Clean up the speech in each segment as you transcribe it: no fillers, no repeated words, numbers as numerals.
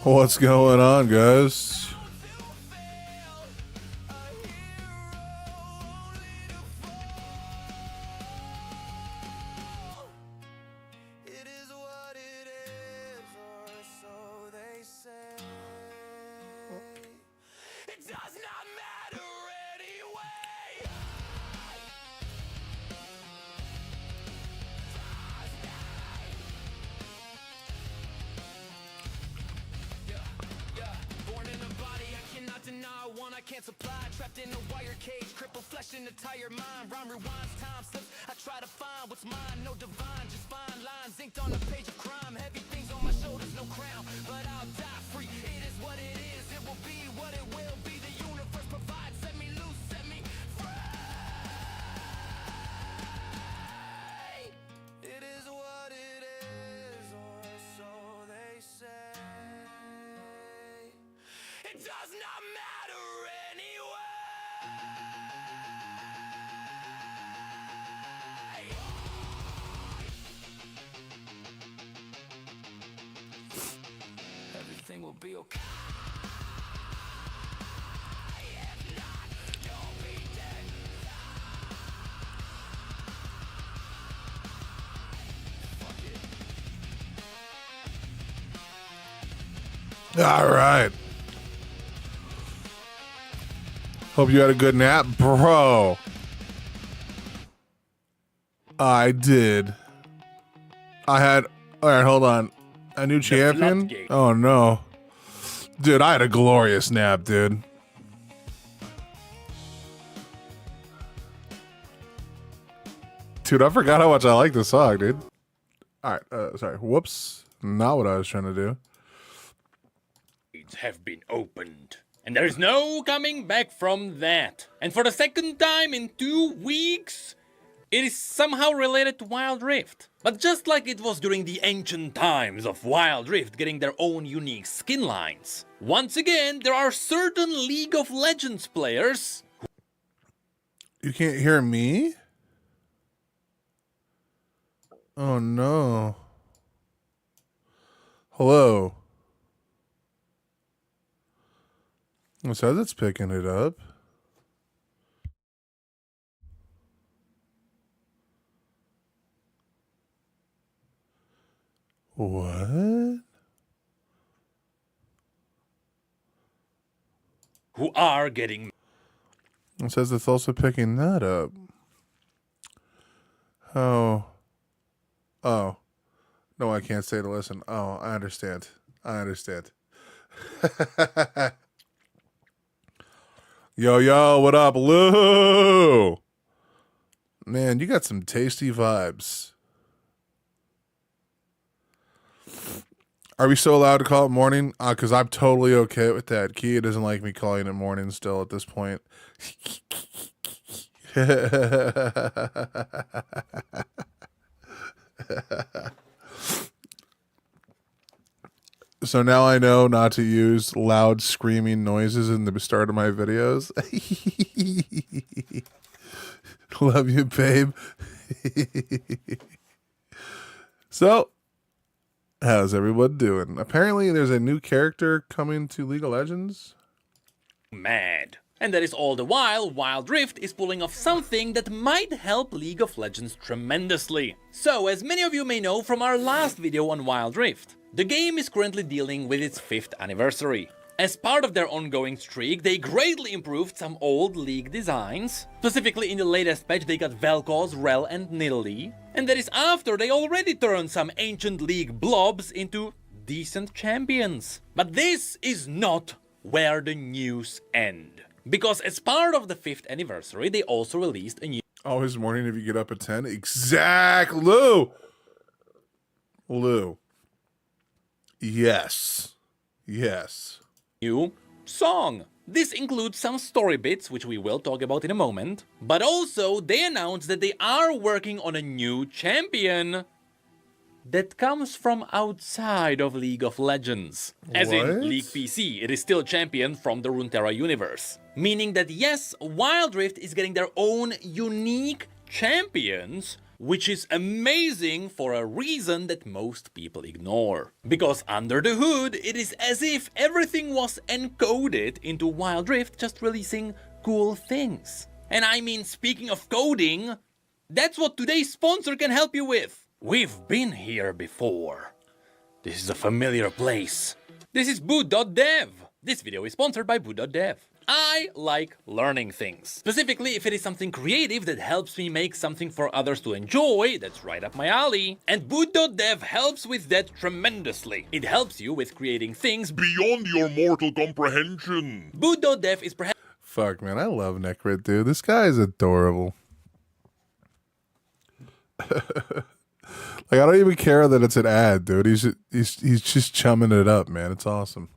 What's going on, guys? I can't supply, trapped in a wire cage, crippled flesh in a tired mind. Rhyme rewinds, time slips. I try to find what's mine, no divine, just fine lines inked on a page of crime. Heavy things on my shoulders, no crown, but I'll die free. It is what it is, it will be what it will be. The universe provides, set me loose, set me free. It is what it is, or so they say. It does not matter anyway. Everything will be okay. If not, you'll be dead. Fuck it. All right. Hope you had a good nap, bro. I did. I had. All right, hold on. A new champion? floodgate. Oh no, dude! I had a glorious nap, dude. Dude, I forgot how much I like this song, dude. All right, sorry. Whoops. Not what I was trying to do. Have been opened. And there is no coming back from that. And for the second time in 2 weeks, it is somehow related to Wild Rift. But just like it was during the ancient times of Wild Rift getting their own unique skin lines, once again there are certain League of Legends players. You can't hear me? Oh no. Hello. It says it's picking it up. What? Who are getting It says it's also picking that up. Oh. Oh. No, I can't say to listen. Oh, I understand. I understand. Yo, what up, Lou? Man, you got some tasty vibes. Are we still allowed to call it morning? Because I'm totally okay with that. Kia doesn't like me calling it morning still at this point. So now I know not to use loud screaming noises in the start of my videos. Love you, babe. So, how's everyone doing? Apparently there's a new character coming to League of Legends. mad? And that is all the while Wild Rift is pulling off something that might help League of Legends tremendously. So, as many of you may know from our last video on Wild Rift, the game is currently dealing with its 5th anniversary. As part of their ongoing streak, they greatly improved some old League designs. Specifically in the latest patch they got Vel'Koz, Rell and Nidalee. And that is after they already turned some ancient League blobs into decent champions. But this is not where the news end. Because as part of the 5th anniversary, they also released a new Always morning if you get up at 10. Exactly. Lou. Yes. new song. This includes some story bits, which we will talk about in a moment, but also they announced that they are working on a new champion that comes from outside of League of Legends. As in What? League PC, it is still a champion from the Runeterra universe. Meaning that yes, Wild Rift is getting their own unique champions, which is amazing for a reason that most people ignore. Because under the hood, it is as if everything was encoded into Wild Rift, just releasing cool things. And I mean, speaking of coding, that's what today's sponsor can help you with. We've been here before. This is a familiar place. This is Boot.dev. This video is sponsored by Boot.dev. I like learning things. Specifically, if it is something creative that helps me make something for others to enjoy, that's right up my alley. And Boot.dev helps with that tremendously. It helps you with creating things beyond your mortal comprehension. Boot.dev is perhaps... Fuck, man, I love Necrit, dude. This guy is adorable. Like, I don't even care that it's an ad, dude. He's just chumming it up, man. It's awesome.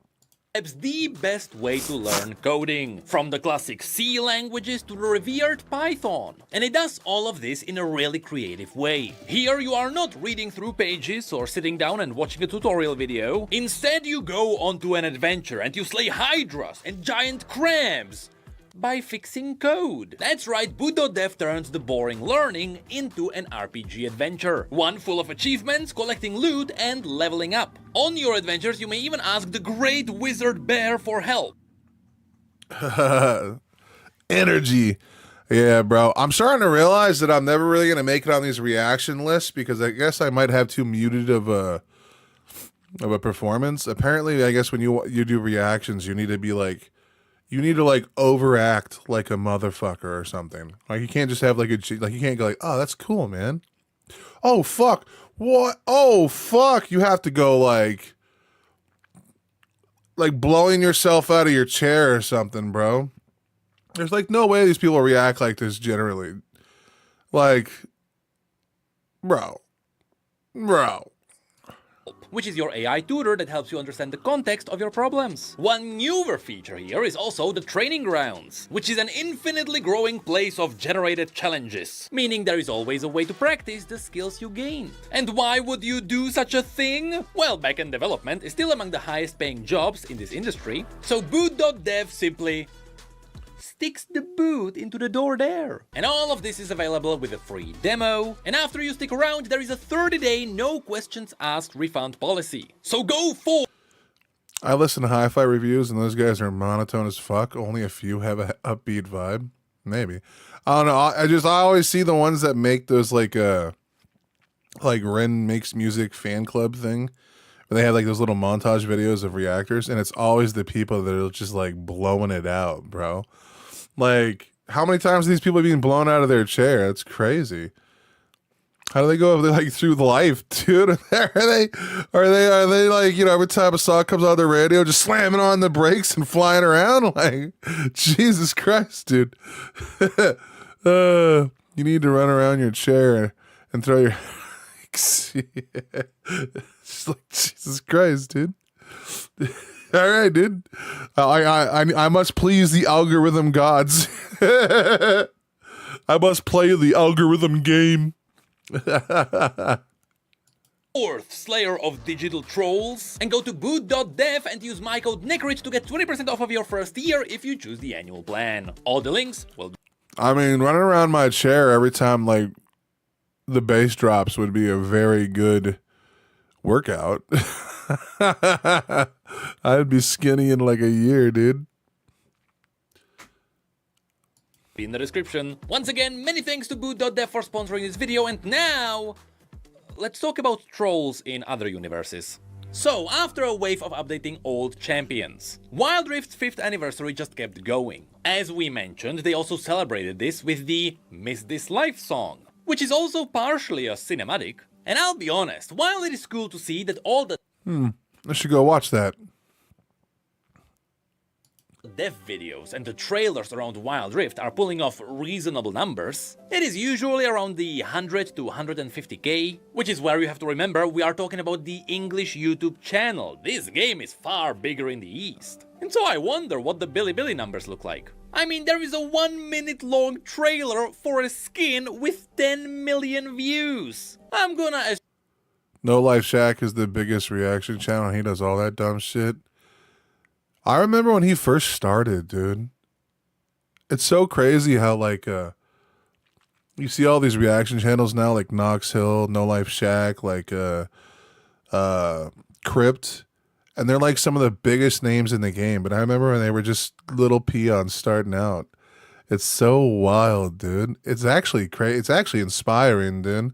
the best way to learn coding, from the classic C languages to the revered Python. And it does all of this in a really creative way. Here you are not reading through pages or sitting down and watching a tutorial video. Instead you go onto an adventure and you slay hydras and giant crabs by fixing code. That's right, Boot.dev turns the boring learning into an RPG adventure. One full of achievements, collecting loot, and leveling up. On your adventures, you may even ask the Great Wizard Bear for help. Energy. Yeah, bro. I'm starting to realize that I'm never really going to make it on these reaction lists because I guess I might have too muted of a performance. Apparently, I guess when you do reactions, you need to be like, you need to like overact like a motherfucker or something. Like you can't just have like you can't go like, oh, that's cool, man. Oh, fuck. What? Oh, fuck. You have to go like blowing yourself out of your chair or something, bro. There's like no way these people react like this generally. Like, bro. Which is your AI tutor that helps you understand the context of your problems. One newer feature here is also the Training Grounds, which is an infinitely growing place of generated challenges, meaning there is always a way to practice the skills you gained. And why would you do such a thing? Well, backend development is still among the highest paying jobs in this industry, so Boot.dev simply sticks the boot into the door there. And all of this is available with a free demo, and after you stick around there is a 30-day no questions asked refund policy. So go for... I listen to hi-fi reviews and those guys are monotone as fuck. Only a few have a upbeat vibe. Maybe. I don't know. I always see the ones that make those like Ren Makes Music fan club thing. They have like those little montage videos of reactors, and it's always the people that are just like blowing it out, bro. Like, how many times are these people being blown out of their chair? That's crazy. How do they go like through life, dude? Are they like, you know, every time a song comes on the radio, just slamming on the brakes and flying around? Like, Jesus Christ, dude. You need to run around your chair and throw your just like, Jesus Christ, dude. All right, dude. I must please the algorithm gods. I must play the algorithm game. Fourth Slayer of Digital Trolls, and go to boot.dev and use my code NECRIT to get 20% off of your first year if you choose the annual plan. All the links will be... I mean, running around my chair every time like the bass drops would be a very good workout. I'd be skinny in like a year, dude. In the description. Once again, many thanks to Boot.dev for sponsoring this video, and now let's talk about trolls in other universes. So, after a wave of updating old champions, Wild Rift's 5th anniversary just kept going. As we mentioned, they also celebrated this with the Miss This Life song, which is also partially a cinematic. And I'll be honest, while it is cool to see that all the I should go watch that. dev videos and the trailers around Wild Rift are pulling off reasonable numbers, it is usually around the 100 to 150k, which is where you have to remember we are talking about the English YouTube channel. This game is far bigger in the East. And so I wonder what the Bilibili numbers look like. I mean, there is a 1 minute long trailer for a skin with 10 million views. I'm gonna... No Life Shack is the biggest reaction channel. He does all that dumb shit. I remember when he first started, dude. It's so crazy how like you see all these reaction channels now, like Knox Hill, No Life Shack, like Crypt, and they're like some of the biggest names in the game. But I remember when they were just little peons starting out. It's so wild, dude. It's actually crazy. It's actually inspiring, dude.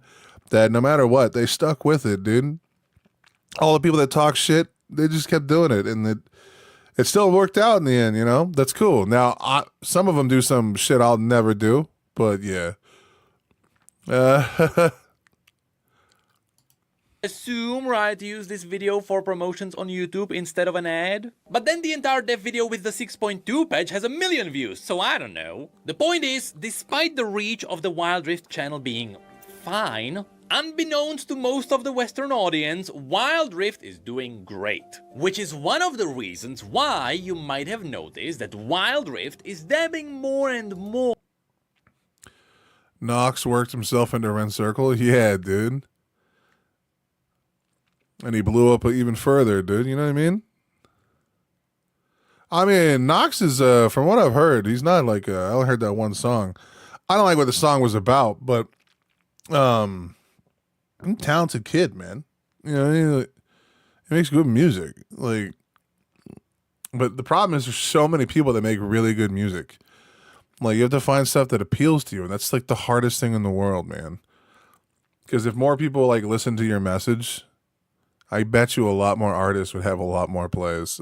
That no matter what, they stuck with it, dude. All the people that talk shit, they just kept doing it, and it still worked out in the end. You know, that's cool. Now, some of them do some shit I'll never do, but yeah. Assume right to use this video for promotions on YouTube instead of an ad. But then the entire dev video with the 6.2 patch has 1 million views, so I don't know. The point is, despite the reach of the Wild Rift channel being fine, unbeknownst to most of the Western audience, Wild Rift is doing great. Which is one of the reasons why you might have noticed that Wild Rift is dabbing more and more. Nox worked himself into Ren Circle? Yeah, dude. And he blew up even further, dude. You know what I mean? I mean, Nox is, from what I've heard, he's not like, I only heard that one song. I don't like what the song was about, but, he's a talented kid, man. You know, he makes good music. Like, but the problem is there's so many people that make really good music. Like, you have to find stuff that appeals to you, and that's like the hardest thing in the world, man. Because if more people like listen to your message, I bet you a lot more artists would have a lot more plays.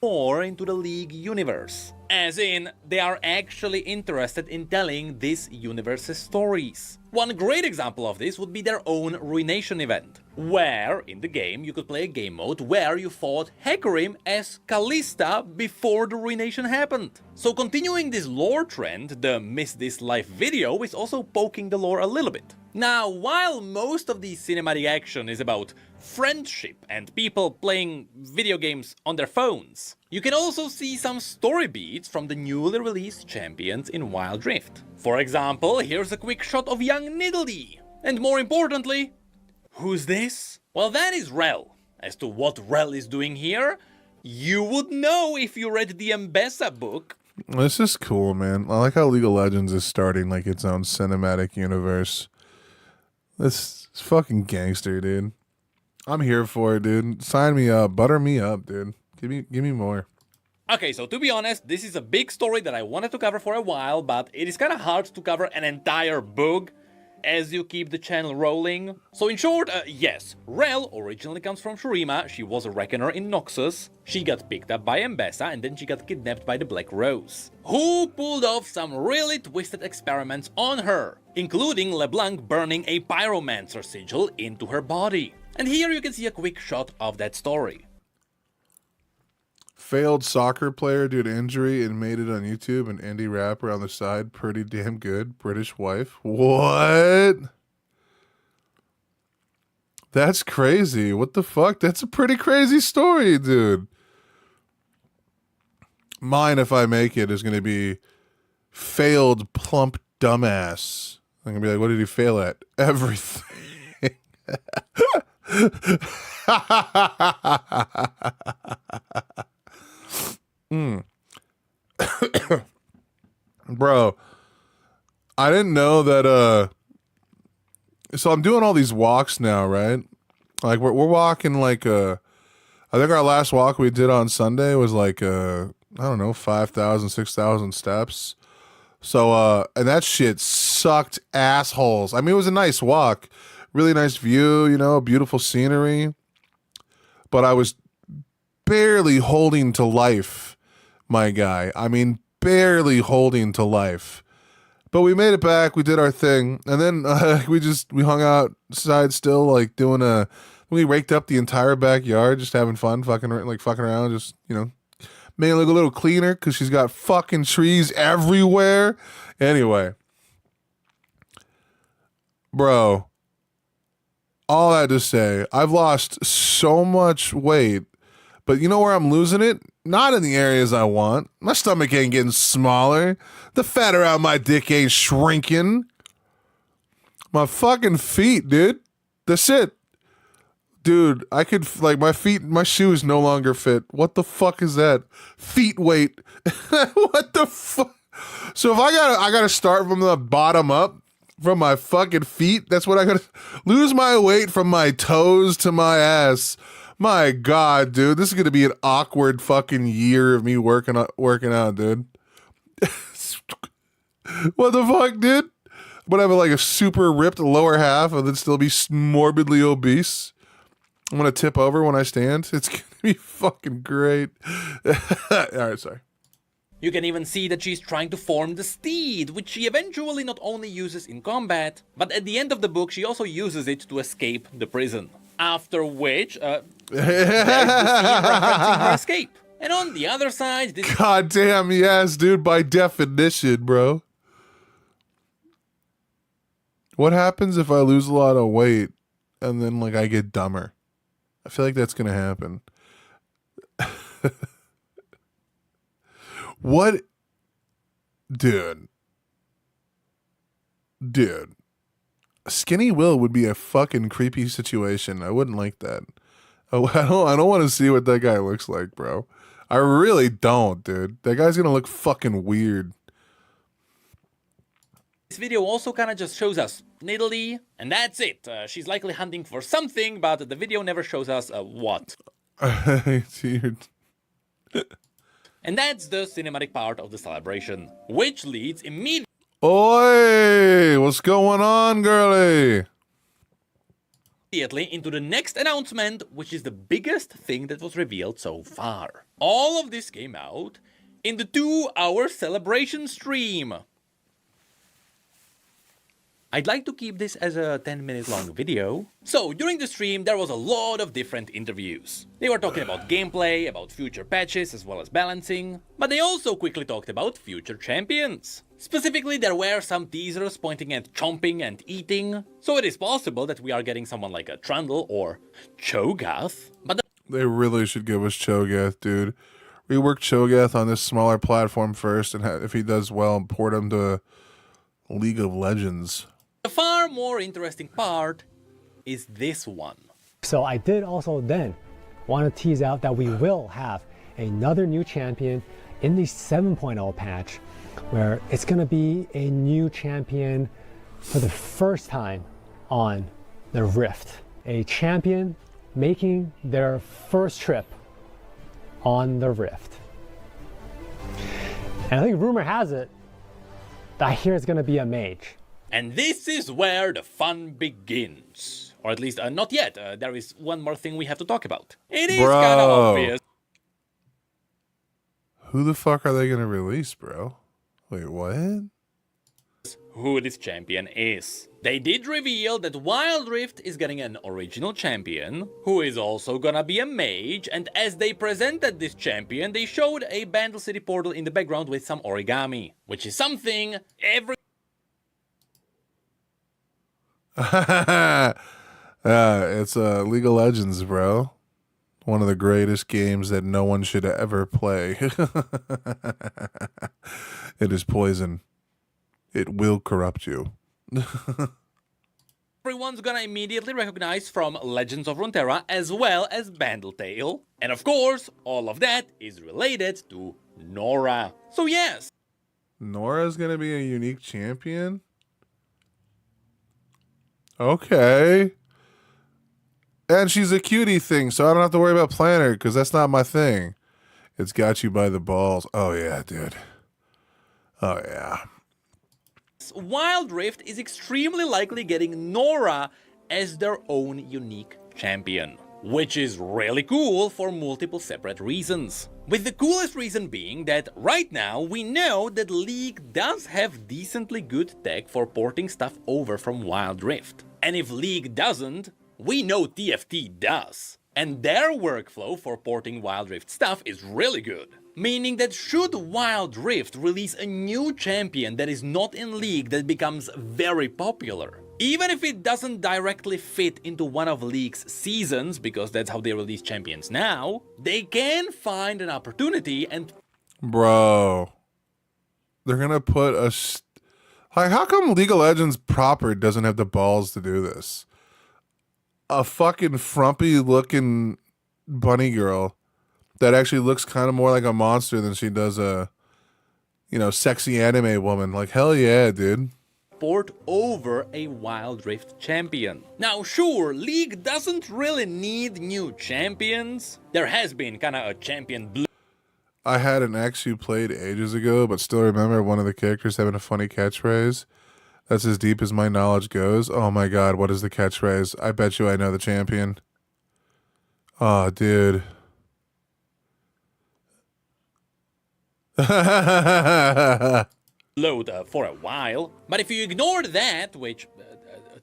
More into the League universe. As in, they are actually interested in telling this universe's stories. One great example of this would be their own Ruination event, where in the game you could play a game mode where you fought Hecarim as Kalista before the Ruination happened. So continuing this lore trend, the Miss This Life video is also poking the lore a little bit. Now, while most of the cinematic action is about friendship and people playing video games on their phones, you can also see some story beats from the newly released champions in Wild Rift. For example, here's a quick shot of young Nidalee. And more importantly, who's this? Well, that is Rel. As to what Rel is doing here, you would know if you read the Mbessa book. This is cool, man. I like how League of Legends is starting like its own cinematic universe. This is fucking gangster, dude. I'm here for it, dude. Sign me up. Butter me up, dude. Give me more. Okay, so to be honest, this is a big story that I wanted to cover for a while, but it is kind of hard to cover an entire book as you keep the channel rolling. So in short, yes, Rel originally comes from Shurima. She was a reckoner in Noxus. She got picked up by Mbessa and then she got kidnapped by the Black Rose, who pulled off some really twisted experiments on her, including LeBlanc burning a Pyromancer sigil into her body. And here you can see a quick shot of that story. Failed soccer player due to injury and made it on YouTube. An indie rapper on the side. Pretty damn good. British wife. What? That's crazy. What the fuck? That's a pretty crazy story, dude. Mine, if I make it, is going to be failed plump dumbass. I'm going to be like, what did he fail at? Everything. Bro, I didn't know that so I'm doing all these walks now, right? Like we're walking like I think our last walk we did on Sunday was like I don't know, 5,000, 6,000 steps. So and that shit sucked assholes. I mean, it was a nice walk, really nice view, you know, beautiful scenery. But I was barely holding to life, my guy. I mean, barely holding to life. But we made it back. We did our thing, and then we hung outside still, like we raked up the entire backyard, just having fun, fucking around, just made it look a little cleaner because she's got fucking trees everywhere. Anyway, bro, all that to say, I've lost so much weight. But you know where I'm losing it? Not in the areas I want. My stomach ain't getting smaller. The fat around my dick ain't shrinking. My fucking feet, dude. That's it. Dude, I could, my shoes no longer fit. What the fuck is that? Feet weight. What the fuck? So if I gotta start from the bottom up, from my fucking feet. That's what I gotta lose my weight from my toes to my ass. My God, dude, this is gonna be an awkward fucking year of me working out, dude. What the fuck, dude? I'm gonna have like a super ripped lower half and then still be morbidly obese. I'm gonna tip over when I stand. It's gonna be fucking great. All right, sorry. You can even see that she's trying to form the steed, which she eventually not only uses in combat, but at the end of the book she also uses it to escape the prison. After which, there's the scene referencing her escape. And on the other side, this God damn, yes, dude, by definition, bro. What happens if I lose a lot of weight and then, like, I get dumber? I feel like that's gonna happen. What? Dude. Skinny Will would be a fucking creepy situation. I wouldn't like that. I don't want to see what that guy looks like, bro. I really don't, dude. That guy's gonna look fucking weird. video also kinda just shows us Nidalee, and that's it. She's likely hunting for something, but the video never shows us what. Dude. And that's the cinematic part of the celebration, which leads immediately Oi! What's going on, girly? into the next announcement, which is the biggest thing that was revealed so far. All of this came out in the 2-hour celebration stream. I'd like to keep this as a 10-minute long video. So, during the stream, there was a lot of different interviews. They were talking about gameplay, about future patches, as well as balancing, but they also quickly talked about future champions. Specifically, there were some teasers pointing at chomping and eating, so it is possible that we are getting someone like a Trundle or Cho'Gath, but They really should give us Cho'Gath, dude. Rework Cho'Gath on this smaller platform first, and if he does well, port him to League of Legends. the far more interesting part is this one. So I did also then want to tease out that we will have another new champion in the 7.0 patch, where it's going to be a new champion for the first time on the Rift. A champion making their first trip on the Rift. And I think rumor has it that I hear it's going to be a mage. And this is where the fun begins. Or at least, not yet. There is one more thing we have to talk about. It is kind of obvious Who the fuck are they gonna release, bro? Wait, what? who this champion is. They did reveal that Wild Rift is getting an original champion, who is also gonna be a mage, and as they presented this champion, they showed a Bandle City portal in the background with some origami, which is something every It's League of Legends, bro. One of the greatest games that no one should ever play. It is poison. It will corrupt you. everyone's gonna immediately recognize from Legends of Runeterra as well as Bandletale. And of course, all of that is related to Nora. So yes, Nora's gonna be a unique champion? Okay. And she's a cutie thing, so I don't have to worry about playing her, because that's not my thing. It's got you by the balls. Oh, yeah, dude. Oh, yeah. Wild Rift is extremely likely getting Nora as their own unique champion, which is really cool for multiple separate reasons. With the coolest reason being that right now we know that League does have decently good tech for porting stuff over from Wild Rift. And if League doesn't, we know TFT does. And their workflow for porting Wild Rift stuff is really good. Meaning that should Wild Rift release a new champion that is not in League that becomes very popular, even if it doesn't directly fit into one of League's seasons, because that's how they release champions now, they can find an opportunity and Bro. They're going to put a... Like, how come League of Legends proper doesn't have the balls to do this? A fucking frumpy-looking bunny girl that actually looks kind of more like a monster than she does a sexy anime woman. Like, hell yeah, dude. Port over a Wild Rift champion. Now sure, League doesn't really need new champions. There has been kinda a champion blue. I had an ex who played ages ago, but still remember one of the characters having a funny catchphrase. That's as deep as my knowledge goes. Oh my god, what is the catchphrase? I bet you I know the champion. Oh, dude. Load for a while, but if you ignore that, which,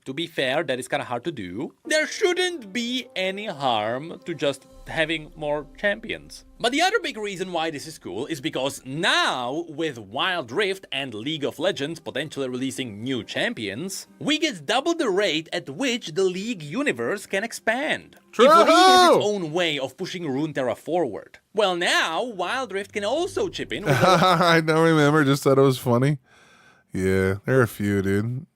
to be fair, that is kind of hard to do, there shouldn't be any harm to just having more champions. But the other big reason why this is cool is because now, with Wild Rift and League of Legends potentially releasing new champions, we get double the rate at which the League universe can expand. If League has its own way of pushing Runeterra forward, well now, Wild Rift can also chip in with I don't remember, just thought it was funny. Yeah, there are a few, dude.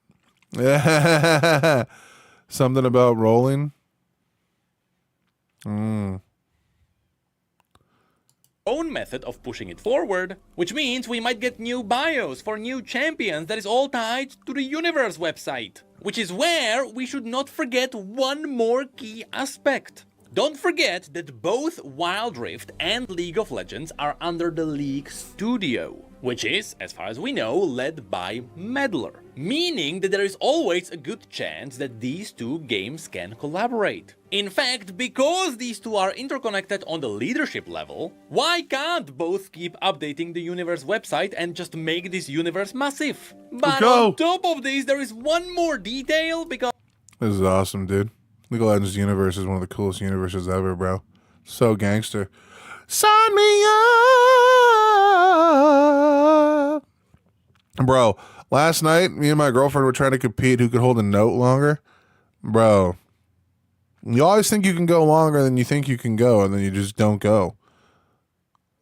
Yeah. Something about rolling. own method of pushing it forward, which means we might get new bios for new champions that is all tied to the Universe website. Which is where we should not forget one more key aspect. Don't forget that both Wild Rift and League of Legends are under the League Studio, which is, as far as we know, led by Meddler, meaning that there is always a good chance that these two games can collaborate. In fact, because these two are interconnected on the leadership level, why can't both keep updating the Universe website and just make this universe massive? But on top of this, there is one more detail because this is awesome, dude. League of Legends universe is one of the coolest universes ever, bro. So gangster. Sign me up! Bro, last night, me and my girlfriend were trying to compete who could hold a note longer. Bro, you always think you can go longer than you think you can go, and then you just don't go.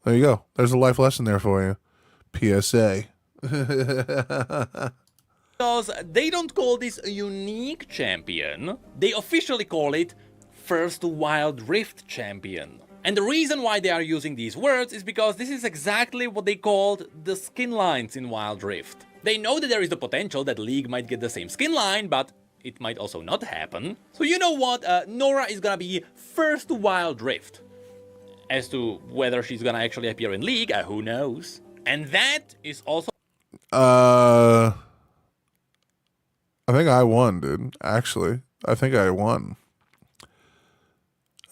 There you go. There's a life lesson there for you. PSA. because they don't call this a unique champion, they officially call it First Wild Rift Champion. And the reason why they are using these words is because this is exactly what they called the skin lines in Wild Rift. They know that there is the potential that League might get the same skin line, but it might also not happen. So you know what, Nora is gonna be First Wild Rift. As to whether she's gonna actually appear in League, who knows? And that is also... I think I won, dude. Actually, I think I won.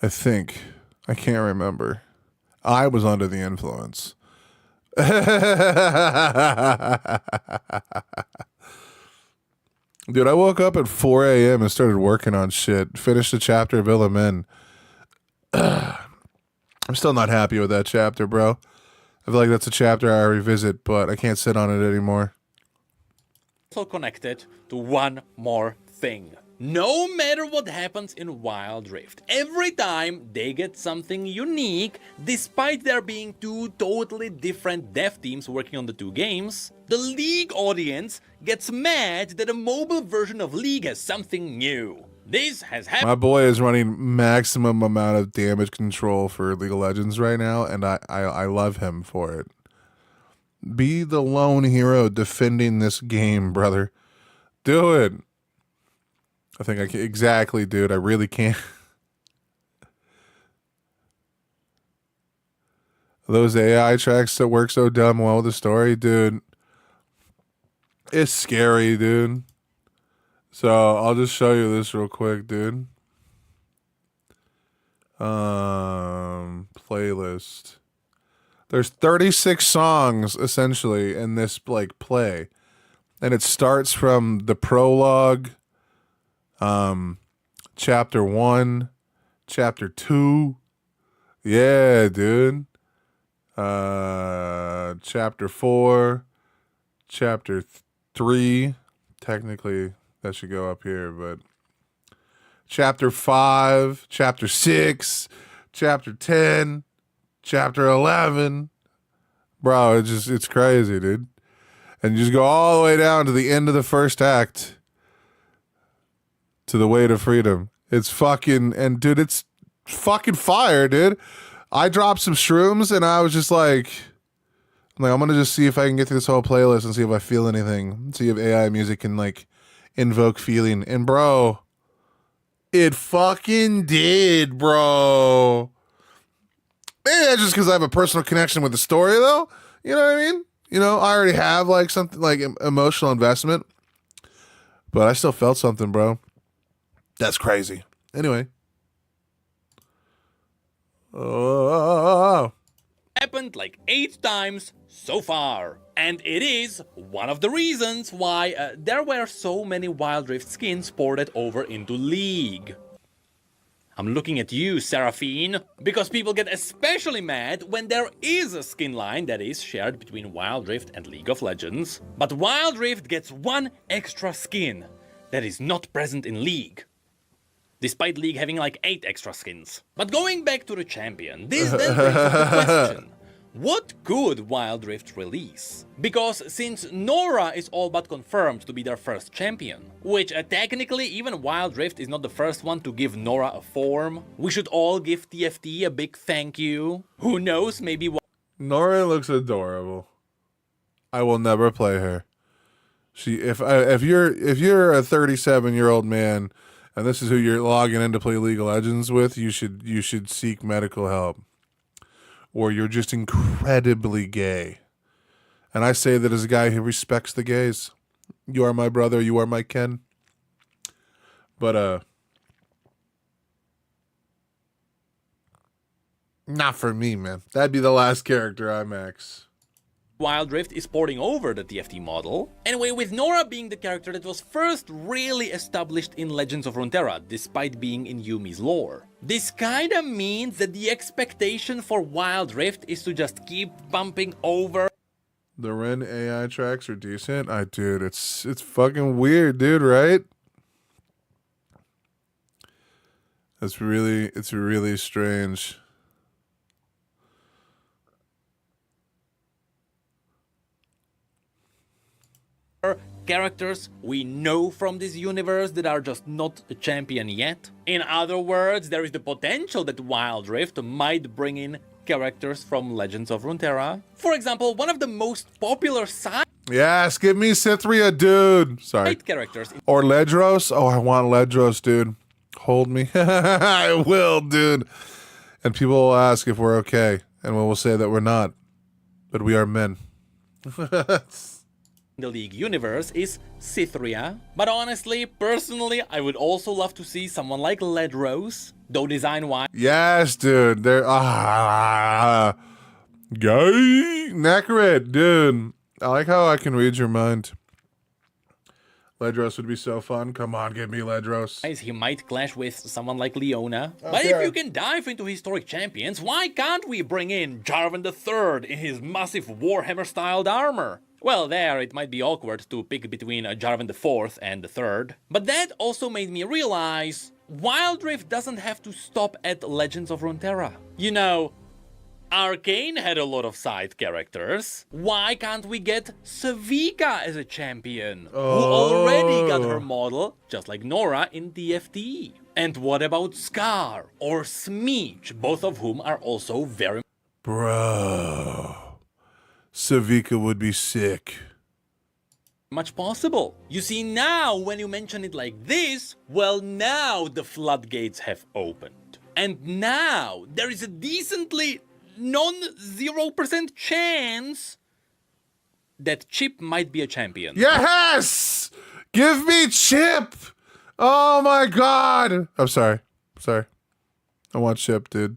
I think. I can't remember. I was under the influence. Dude, I woke up at 4 a.m. and started working on shit. Finished the chapter of Illimin. I'm still not happy with that chapter, bro. I feel like that's a chapter I revisit, but I can't sit on it anymore. Connected to one more thing. No matter what happens in Wild Rift, every time they get something unique, despite there being two totally different dev teams working on the two games, the League audience gets mad that a mobile version of League has something new. This has happened. My boy is running maximum amount of damage control for League of Legends right now, and I love him for it. Be the lone hero defending this game, brother. Do it. I think I can. Exactly, dude. I really can't. Those AI tracks that work so dumb well with the story, dude. It's scary, dude. So I'll just show you this real quick, dude. Playlist. There's 36 songs essentially in this like play, and it starts from the prologue, chapter 1, chapter 2, yeah, dude, chapter 4, chapter 3. Technically, that should go up here, but chapter 5, chapter 6, chapter 10. Chapter 11, bro, it's crazy, dude. And you just go all the way down to the end of the first act to the Way to Freedom. It's fucking, and dude, it's fucking fire, dude. I dropped some shrooms and I was just like, Like, I'm gonna just see if I can get through this whole playlist and see if I feel anything. See if AI music can like invoke feeling. And bro, it fucking did, bro. Maybe that's just because I have a personal connection with the story, though. You know what I mean? You know, I already have like something like emotional investment, but I still felt something, bro. That's crazy. Anyway. Oh. Happened like 8 times so far. And it is one of the reasons why there were so many Wild Rift skins ported over into League. I'm looking at you, Seraphine, because people get especially mad when there is a skin line that is shared between Wild Rift and League of Legends. But Wild Rift gets one extra skin that is not present in League. Despite League having like 8 extra skins. But going back to the champion, this then brings up the question. What could Wild Rift release? Because since Nora is all but confirmed to be their first champion, which technically even Wild Rift is not the first one to give Nora a form, we should all give TFT a big thank you. Who knows, maybe Nora looks adorable. I will never play her. If you're a 37-year-old man and this is who you're logging in to play League of Legends with, you should seek medical help. Or you're just incredibly gay. And I say that as a guy who respects the gays. You are my brother, you are my Ken. But not for me, man. That'd be the last character I max. Wild Rift is porting over the TFT model. Anyway, with Nora being the character that was first really established in Legends of Runeterra, despite being in Yuumi's lore. This kinda means that the expectation for Wild Rift is to just keep bumping over. The Ren AI tracks are decent. Dude, it's fucking weird, dude, right? It's really strange. Characters we know from this universe that are just not a champion yet. In other words, there is the potential that Wild Rift might bring in characters from Legends of Runeterra. For example, one of the most popular side Yes, give me Cythria, dude. Sorry. characters Or Ledros. Oh, I want Ledros, dude. Hold me. I will, dude. And people will ask if we're okay. And we will say that we're not. But we are men. in the League universe is Cythria. But honestly, personally, I would also love to see someone like Ledros, though design-wise Yes, dude. They're gay Nakarit, dude. I like how I can read your mind. Ledros would be so fun. Come on, give me Ledros. he might clash with someone like Leona. But if you can dive into historic champions, why can't we bring in Jarvan III in his massive Warhammer-styled armor? Well, there it might be awkward to pick between Jarvan IV and the Third. But that also made me realize Wild Rift doesn't have to stop at Legends of Runeterra. You know, Arcane had a lot of side characters. Why can't we get Savika as a champion? Who already got her model, just like Nora in TFT. And what about Scar or Smeech, both of whom are also very Bro. Savika would be sick. much possible. You see, now when you mention it like this, well, now the floodgates have opened. And now there is a decently non-0% chance that Chip might be a champion. Yes! Give me Chip! Oh my god! I'm sorry. I want Chip, dude.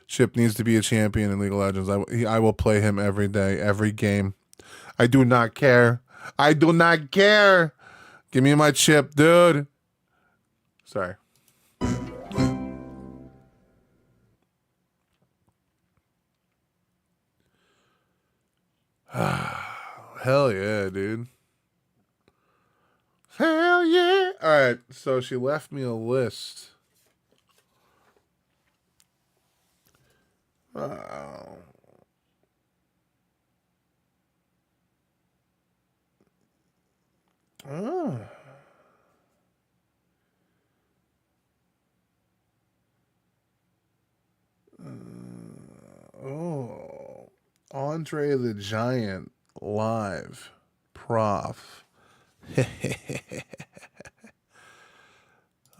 Chip needs to be a champion in League of Legends. I will play him every day, every game. I do not care. I do not care. Give me my Chip, dude. Sorry. Hell yeah, dude. Hell yeah. All right, so she left me a list. Andre the Giant live. Prof.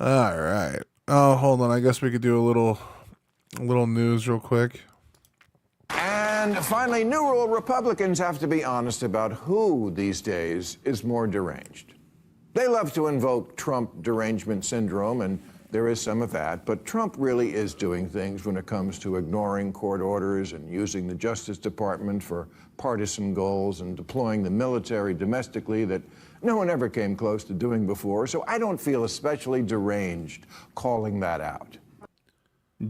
All right. Oh, hold on. I guess we could do a little news real quick. And finally, new rule, Republicans have to be honest about who these days is more deranged. They love to invoke Trump derangement syndrome, and there is some of that, but Trump really is doing things when it comes to ignoring court orders and using the Justice Department for partisan goals and deploying the military domestically that no one ever came close to doing before, so I don't feel especially deranged calling that out.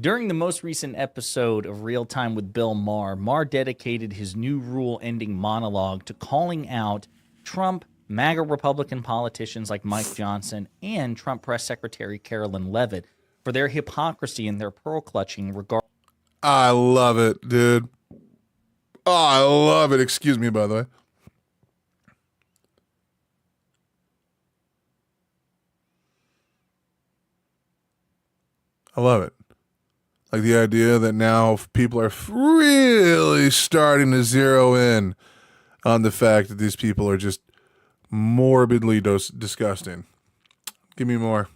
During the most recent episode of Real Time with Bill Maher, Maher dedicated his new rule-ending monologue to calling out Trump, MAGA Republican politicians like Mike Johnson, and Trump Press Secretary Carolyn Leavitt for their hypocrisy and their pearl-clutching regarding... I love it, dude. Oh, I love it. Excuse me, by the way. I love it. Like the idea that now people are really starting to zero in on the fact that these people are just morbidly disgusting. Give me more.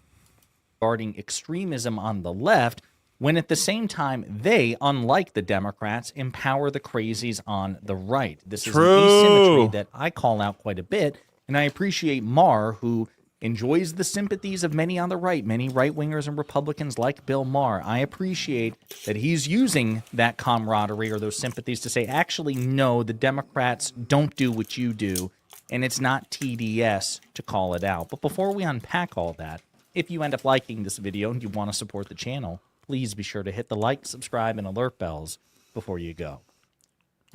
regarding extremism on the left, when at the same time they, unlike the Democrats, empower the crazies on the right. This is an asymmetry that I call out quite a bit, and I appreciate Maher, who enjoys the sympathies of many on the right, many right-wingers and Republicans like Bill Maher. I appreciate that he's using that camaraderie or those sympathies to say, actually, no, the Democrats don't do what you do, and it's not TDS to call it out. But before we unpack all that, if you end up liking this video and you want to support the channel, please be sure to hit the like, subscribe, and alert bells before you go.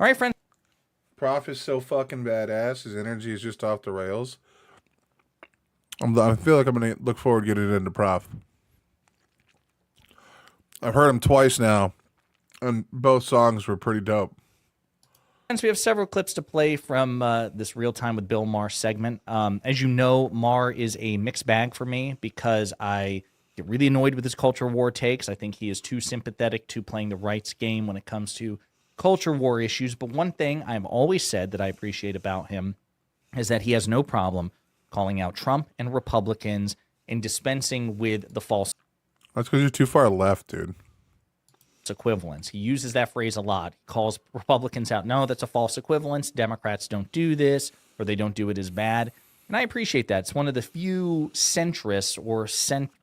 All right, friends. Prof is so fucking badass. His energy is just off the rails. I feel like I'm going to look forward to getting into Prof. I've heard him twice now, and both songs were pretty dope. Friends, we have several clips to play from this Real Time with Bill Maher segment. As you know, Maher is a mixed bag for me because I get really annoyed with his culture war takes. I think he is too sympathetic to playing the rights game when it comes to culture war issues. But one thing I've always said that I appreciate about him is that he has no problem calling out Trump and Republicans and dispensing with the false That's because you're too far left, dude. equivalence. He uses that phrase a lot. He calls Republicans out. No, that's a false equivalence. Democrats don't do this, or they don't do it as bad. And I appreciate that. It's one of the few centrists or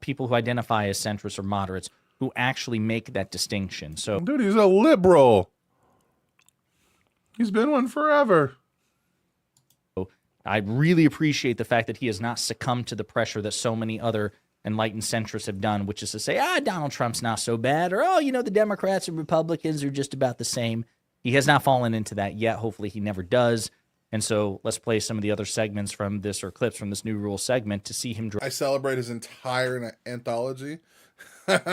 people who identify as centrists or moderates who actually make that distinction. So, Dude, he's a liberal. He's been one forever. I really appreciate the fact that he has not succumbed to the pressure that so many other enlightened centrists have done, which is to say, Donald Trump's not so bad, or, the Democrats and Republicans are just about the same. He has not fallen into that yet. Hopefully he never does. And so let's play some of the other segments from this, or clips from this new rule segment, to see him. I celebrate his entire anthology. Dude,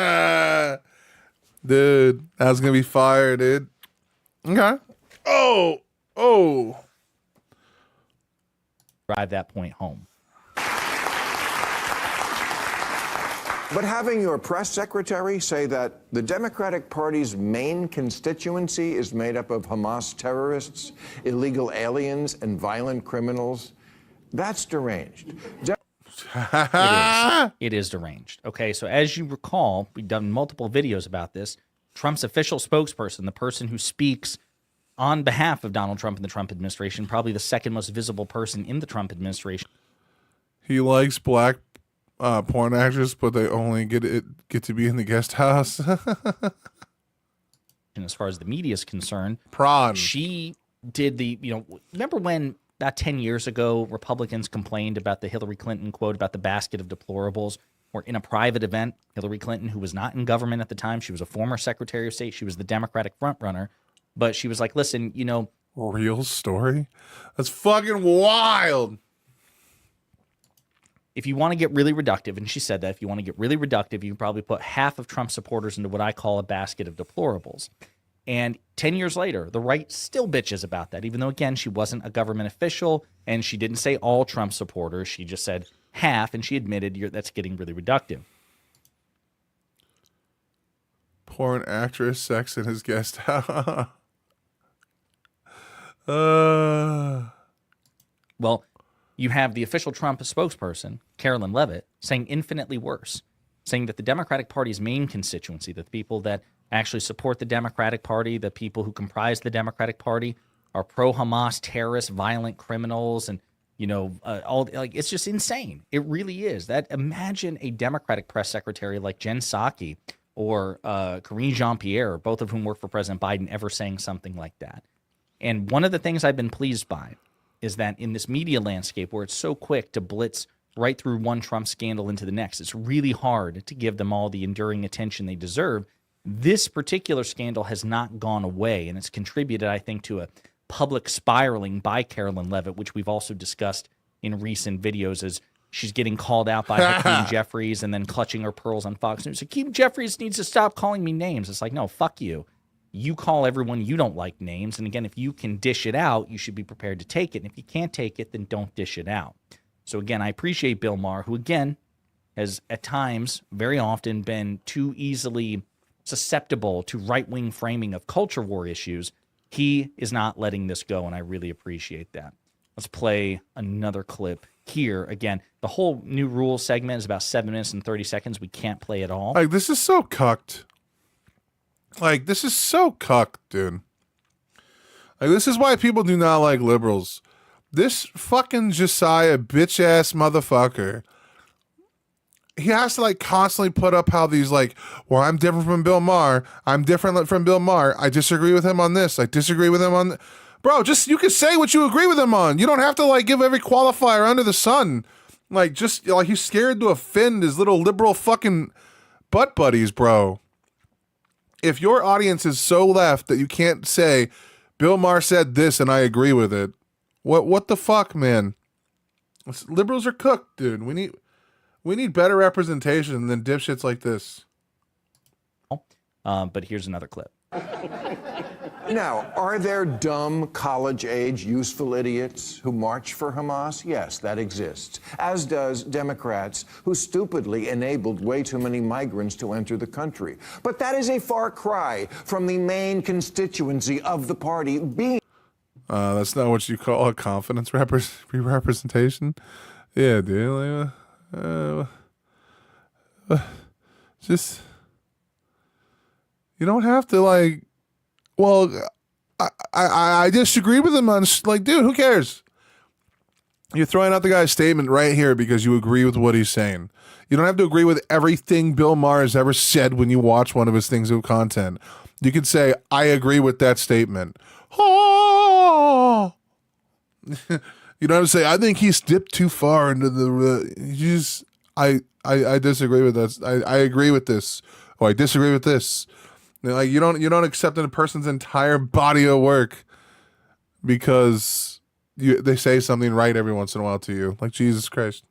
that's going to be fire, dude. Okay. Oh. Drive that point home. But having your press secretary say that the Democratic Party's main constituency is made up of Hamas terrorists, illegal aliens, and violent criminals, that's deranged. It is deranged. Okay, so as you recall, we've done multiple videos about this. Trump's official spokesperson, the person who speaks on behalf of Donald Trump and the Trump administration, probably the second most visible person in the Trump administration. He likes black porn actors, but they only get to be in the guest house. And as far as the media is concerned, Prawn. she did remember when about 10 years ago, Republicans complained about the Hillary Clinton quote about the basket of deplorables, where in a private event, Hillary Clinton, who was not in government at the time, she was a former Secretary of State, she was the Democratic frontrunner, but she was like, listen, Real story? That's fucking wild. if you want to get really reductive, and she said that, if you want to get really reductive, you can probably put half of Trump supporters into what I call a basket of deplorables. And 10 years later, the right still bitches about that, even though, again, she wasn't a government official, and she didn't say all Trump supporters. She just said half, and she admitted that's getting really reductive. Porn actress, sex in his guest house. Well, you have the official Trump spokesperson, Carolyn Levitt, saying infinitely worse, saying that the Democratic Party's main constituency, the people that actually support the Democratic Party, the people who comprise the Democratic Party, are pro-Hamas terrorists, violent criminals, and all like it's just insane. It really is. That imagine a Democratic press secretary like Jen Psaki or Karine Jean-Pierre, both of whom work for President Biden, ever saying something like that. And one of the things I've been pleased by is that in this media landscape where it's so quick to blitz right through one Trump scandal into the next, it's really hard to give them all the enduring attention they deserve. This particular scandal has not gone away, and it's contributed, I think, to a public spiraling by Carolyn Levitt, which we've also discussed in recent videos as she's getting called out by Hakeem Jeffries and then clutching her pearls on Fox News. Hakeem Jeffries needs to stop calling me names. It's like, no, fuck you. You call everyone you don't like names. And again, if you can dish it out, you should be prepared to take it. And if you can't take it, then don't dish it out. So again, I appreciate Bill Maher, who again has at times, very often, been too easily susceptible to right-wing framing of culture war issues. He is not letting this go, and I really appreciate that. Let's play another clip here. Again, the whole new rules segment is about 7 minutes and 30 seconds. We can't play it all. Like, this is so cucked. Like, this is so cucked, dude. Like, this is why people do not like liberals. This fucking Josiah bitch-ass motherfucker, he has to, like, constantly put up how these, like, well, I'm different from Bill Maher. I'm different from Bill Maher. I disagree with him on this. I disagree with him on... Bro, just, you can say what you agree with him on. You don't have to, like, give every qualifier under the sun. Like, just, like, he's scared to offend his little liberal fucking butt buddies, bro. If your audience is so left that you can't say, Bill Maher said this and I agree with it, what the fuck, man? Liberals are cooked, dude. We need better representation than dipshits like this. But here's another clip. Now, are there dumb, college-age, useful idiots who march for Hamas? Yes, that exists. As does Democrats who stupidly enabled way too many migrants to enter the country. But that is a far cry from the main constituency of the party being... That's not what you call a confidence representation? Yeah, dude. Just... You don't have to, like... Well, I disagree with him on, like, dude, who cares? You're throwing out the guy's statement right here because you agree with what he's saying. You don't have to agree with everything Bill Maher has ever said when you watch one of his things of content. You can say, I agree with that statement. Oh! You don't have to say, I think he's dipped too far into the... You just, I disagree with that. I agree with this. Or I disagree with this. Like, you don't accept a person's entire body of work because they say something right every once in a while to you. Like, Jesus Christ.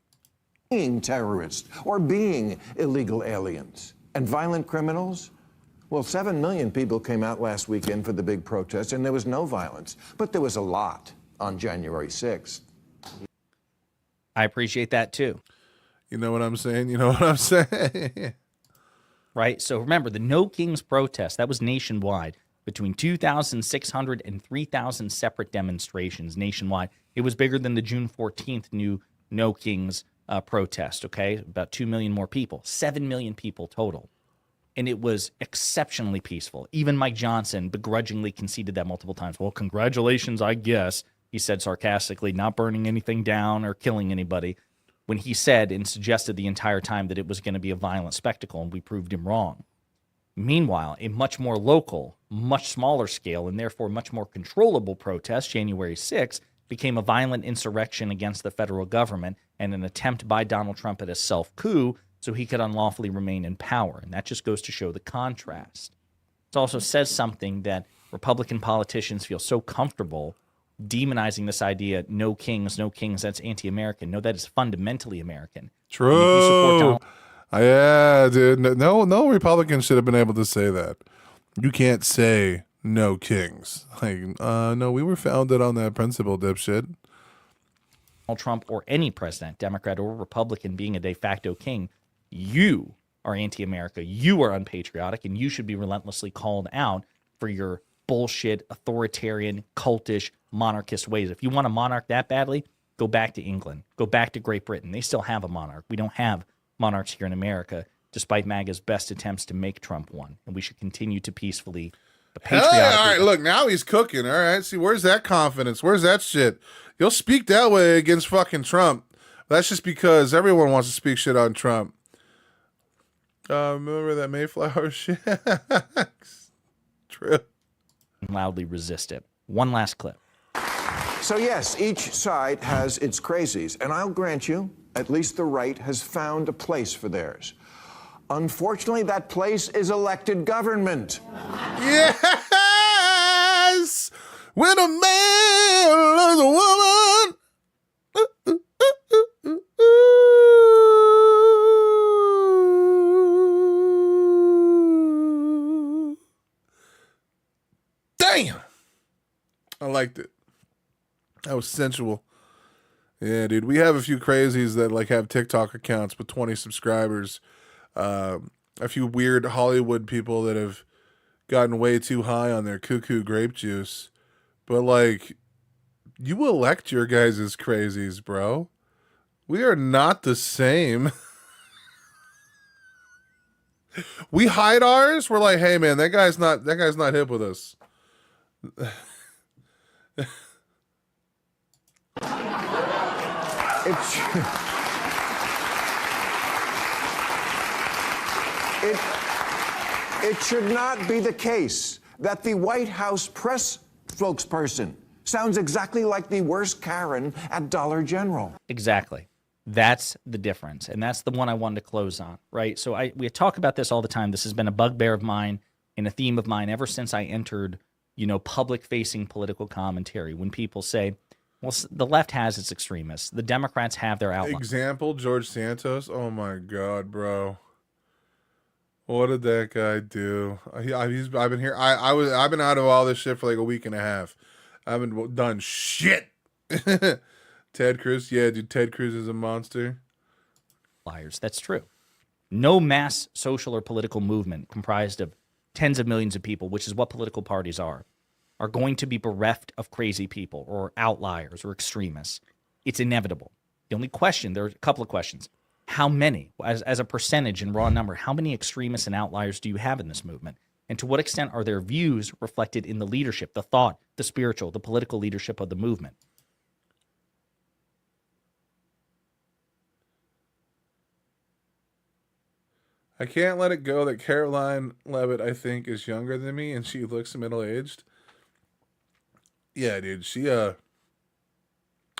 Being terrorists or being illegal aliens and violent criminals. Well, 7 million people came out last weekend for the big protest and there was no violence, but there was a lot on January 6th. I appreciate that too. You know what I'm saying? You know what I'm saying? Right? So remember, the No Kings protest, that was nationwide, between 2,600 and 3,000 separate demonstrations nationwide. It was bigger than the June 14th new No Kings protest, okay? About 2 million more people, 7 million people total. And it was exceptionally peaceful. Even Mike Johnson begrudgingly conceded that multiple times. Well, congratulations, I guess, he said sarcastically, not burning anything down or killing anybody, when he said and suggested the entire time that it was going to be a violent spectacle, and we proved him wrong. Meanwhile, a much more local, much smaller scale, and therefore much more controllable protest, January 6th, became a violent insurrection against the federal government and an attempt by Donald Trump at a self-coup so he could unlawfully remain in power. And that just goes to show the contrast. It also says something that Republican politicians feel so comfortable demonizing this idea, no kings, that's anti-American. No, that is fundamentally American. True. Yeah, dude. No Republican should have been able to say that. You can't say no kings. Like, no, we were founded on that principle, dipshit. Donald Trump or any president, Democrat or Republican, being a de facto king, you are anti-America, you are unpatriotic, and you should be relentlessly called out for your bullshit, authoritarian, cultish, monarchist ways. If you want a monarch that badly, go back to England. Go back to Great Britain. They still have a monarch. We don't have monarchs here in America, despite MAGA's best attempts to make Trump one. And we should continue to peacefully, but Hell patriotically. yeah, all right, look, now he's cooking. All right, see, where's that confidence? Where's that shit? You'll speak that way against fucking Trump. That's just because everyone wants to speak shit on Trump. Remember that Mayflower shit? True. Loudly resist it. One last clip. So, yes, each side has its crazies, and I'll grant you, at least the right has found a place for theirs. Unfortunately, that place is elected government. Yes! When a man loves a woman. Damn! I liked it. That was sensual. Yeah, dude. We have a few crazies that like have TikTok accounts with 20 subscribers. A few weird Hollywood people that have gotten way too high on their cuckoo grape juice. But like, you elect your guys as crazies, bro. We are not the same. We hide ours. We're like, hey man, that guy's not hip with us. It should not be the case that the White House press spokesperson sounds exactly like the worst Karen at Dollar General. Exactly. That's the difference. And that's the one I wanted to close on, right? So we talk about this all the time. This has been a bugbear of mine and a theme of mine ever since I entered, public-facing political commentary. When people say, well, the left has its extremists. The Democrats have their outliers. Example, George Santos. Oh my God, bro. What did that guy do? I've been here. I've been out of all this shit for like a week and a half. I haven't done shit. Ted Cruz, yeah, dude. Ted Cruz is a monster. Liars. That's true. No mass social or political movement comprised of tens of millions of people, which is what political parties are going to be bereft of crazy people or outliers or extremists. It's inevitable. The only question, there are a couple of questions. How many, as a percentage in raw number, how many extremists and outliers do you have in this movement? And to what extent are their views reflected in the leadership, the thought, the spiritual, the political leadership of the movement? I can't let it go that Caroline Levitt, I think, is younger than me and she looks middle-aged. Yeah, dude,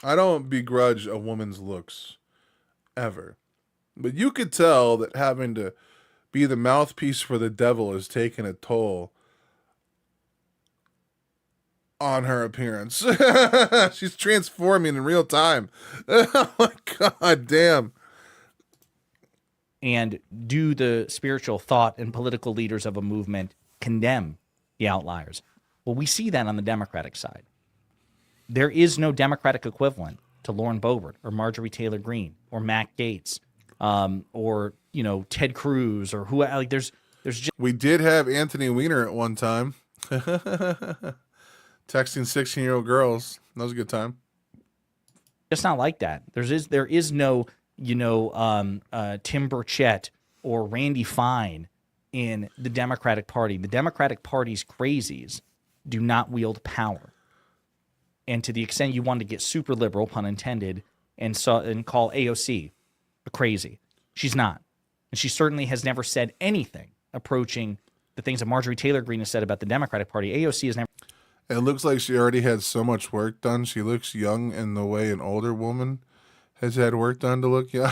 I don't begrudge a woman's looks, ever. But you could tell that having to be the mouthpiece for the devil is taking a toll on her appearance. She's transforming in real time. Oh my God, damn. And do the spiritual thought and political leaders of a movement condemn the outliers? Well, we see that on the Democratic side. There is no Democratic equivalent to Lauren Boebert or Marjorie Taylor Greene or Matt Gaetz or Ted Cruz or who. Like there's just We did have Anthony Weiner at one time. Texting 16-year-old girls. That was a good time. just not like that. There is no Tim Burchett or Randy Fine in the Democratic Party. The Democratic Party's crazies do not wield power. And to the extent you want to get super liberal, pun intended, and call AOC a crazy, she's not. And she certainly has never said anything approaching the things that Marjorie Taylor Greene has said about the Democratic Party. AOC has never. It looks like she already had so much work done. She looks young in the way an older woman has had work done to look young.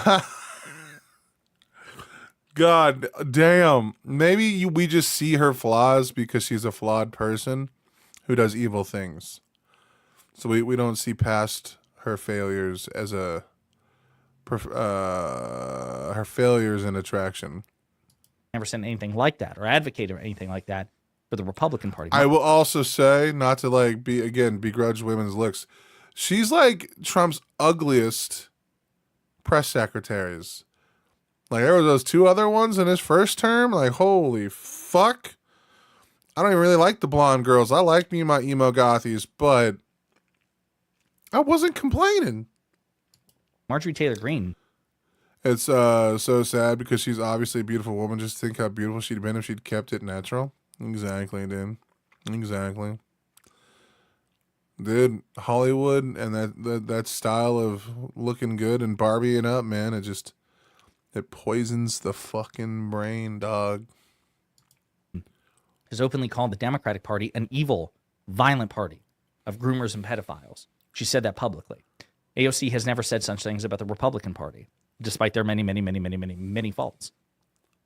God damn. Maybe we just see her flaws because she's a flawed person who does evil things. So we don't see past her failures as her failures in attraction. Never said anything like that or advocated anything like that for the Republican Party. I will also say, not to begrudge women's looks, she's like Trump's ugliest press secretaries. Like there were those two other ones in his first term. Like holy fuck! I don't even really like the blonde girls. I like me my emo gothies, but I wasn't complaining. Marjorie Taylor Greene. It's so sad because she's obviously a beautiful woman. Just think how beautiful she'd been if she'd kept it natural. Exactly, dude. Exactly. Dude, Hollywood and that style of looking good and Barbieing up, man, it poisons the fucking brain, dog. Has openly called the Democratic Party an evil, violent party of groomers and pedophiles. She said that publicly. AOC has never said such things about the Republican Party, despite their many faults.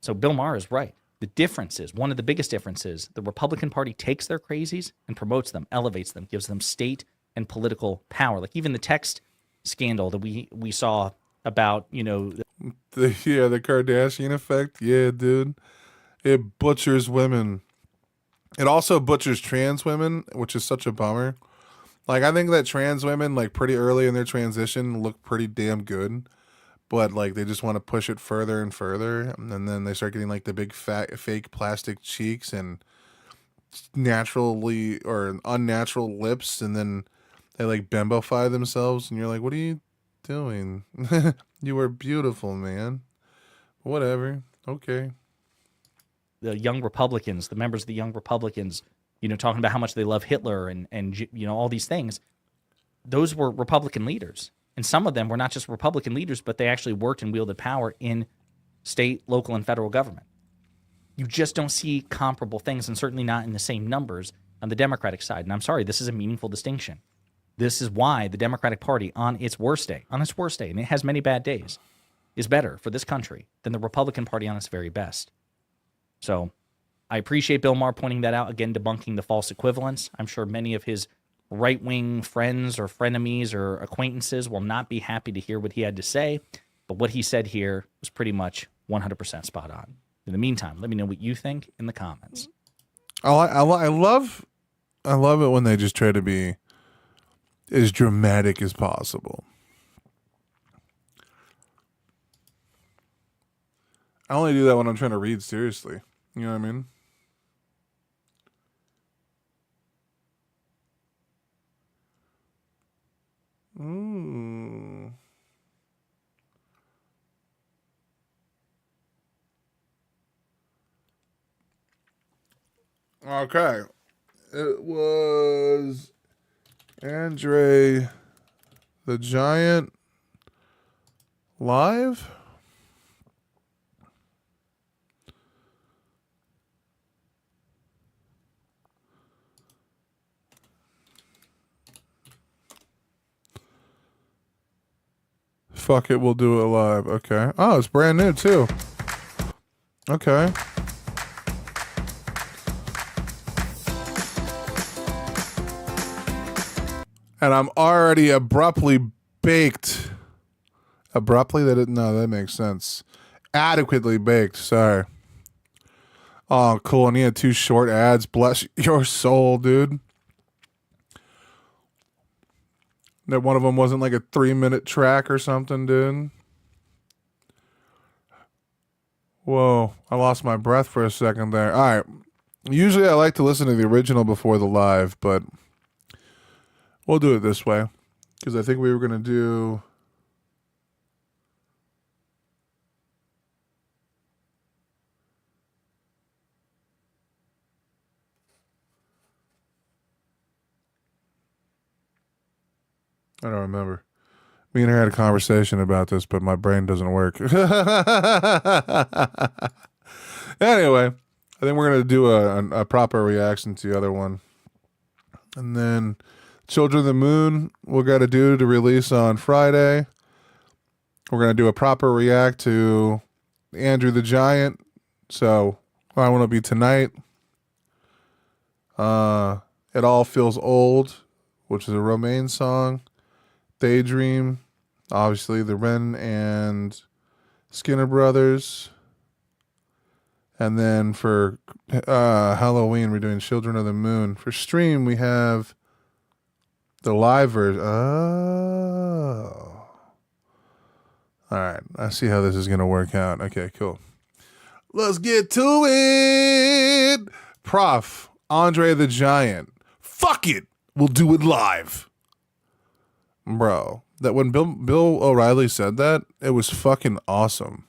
So Bill Maher is right. The difference is, one of the biggest differences, the Republican Party takes their crazies and promotes them, elevates them, gives them state and political power. Like even the text scandal that we saw about, the Kardashian effect. Yeah, dude. It butchers women. It also butchers trans women, which is such a bummer. Like, I think that trans women, like, pretty early in their transition look pretty damn good. But, like, they just want to push it further and further. And then they start getting, like, the big fat fake plastic cheeks and naturally or unnatural lips. And then they, like, bembify themselves. And you're like, what are you doing? You were beautiful, man. Whatever. Okay. The young Republicans, the members of the young Republicans, talking about how much they love Hitler and all these things. Those were Republican leaders. And some of them were not just Republican leaders, but they actually worked and wielded power in state, local, and federal government. You just don't see comparable things, and certainly not in the same numbers on the Democratic side. And I'm sorry, this is a meaningful distinction. This is why the Democratic Party on its worst day, and it has many bad days, is better for this country than the Republican Party on its very best. So I appreciate Bill Maher pointing that out, again, debunking the false equivalence. I'm sure many of his right-wing friends or frenemies or acquaintances will not be happy to hear what he had to say, but what he said here was pretty much 100% spot on. In the meantime, let me know what you think in the comments. I love it when they just try to be as dramatic as possible. I only do that when I'm trying to read seriously. You know what I mean? Okay. It was Andre the Giant live. Fuck it, we'll do it live. Okay. Oh, it's brand new too. Okay. And I'm already abruptly baked. Abruptly? That makes sense. Adequately baked, sorry. Oh, cool. And he had 2 short ads. Bless your soul, dude. That one of them wasn't like a 3-minute track or something, dude. Whoa, I lost my breath for a second there. All right. Usually I like to listen to the original before the live, but we'll do it this way. Because I think we were going to do... I don't remember. Me and her had a conversation about this, but my brain doesn't work. Anyway, I think we're going to do a proper reaction to the other one. And then Children of the Moon, we're going to do to release on Friday. We're going to do a proper react to Andrew the Giant. So I Want to Be Tonight. It All Feels Old, which is a Romaine song. Daydream, obviously the Wren and Skinner Brothers. And then for Halloween, we're doing Children of the Moon. For stream, we have the live version. Oh. All right, I see how this is going to work out. Okay, cool. Let's get to it. Prof, Andre the Giant. Fuck it. We'll do it live. Bro, that when Bill O'Reilly said that, it was fucking awesome.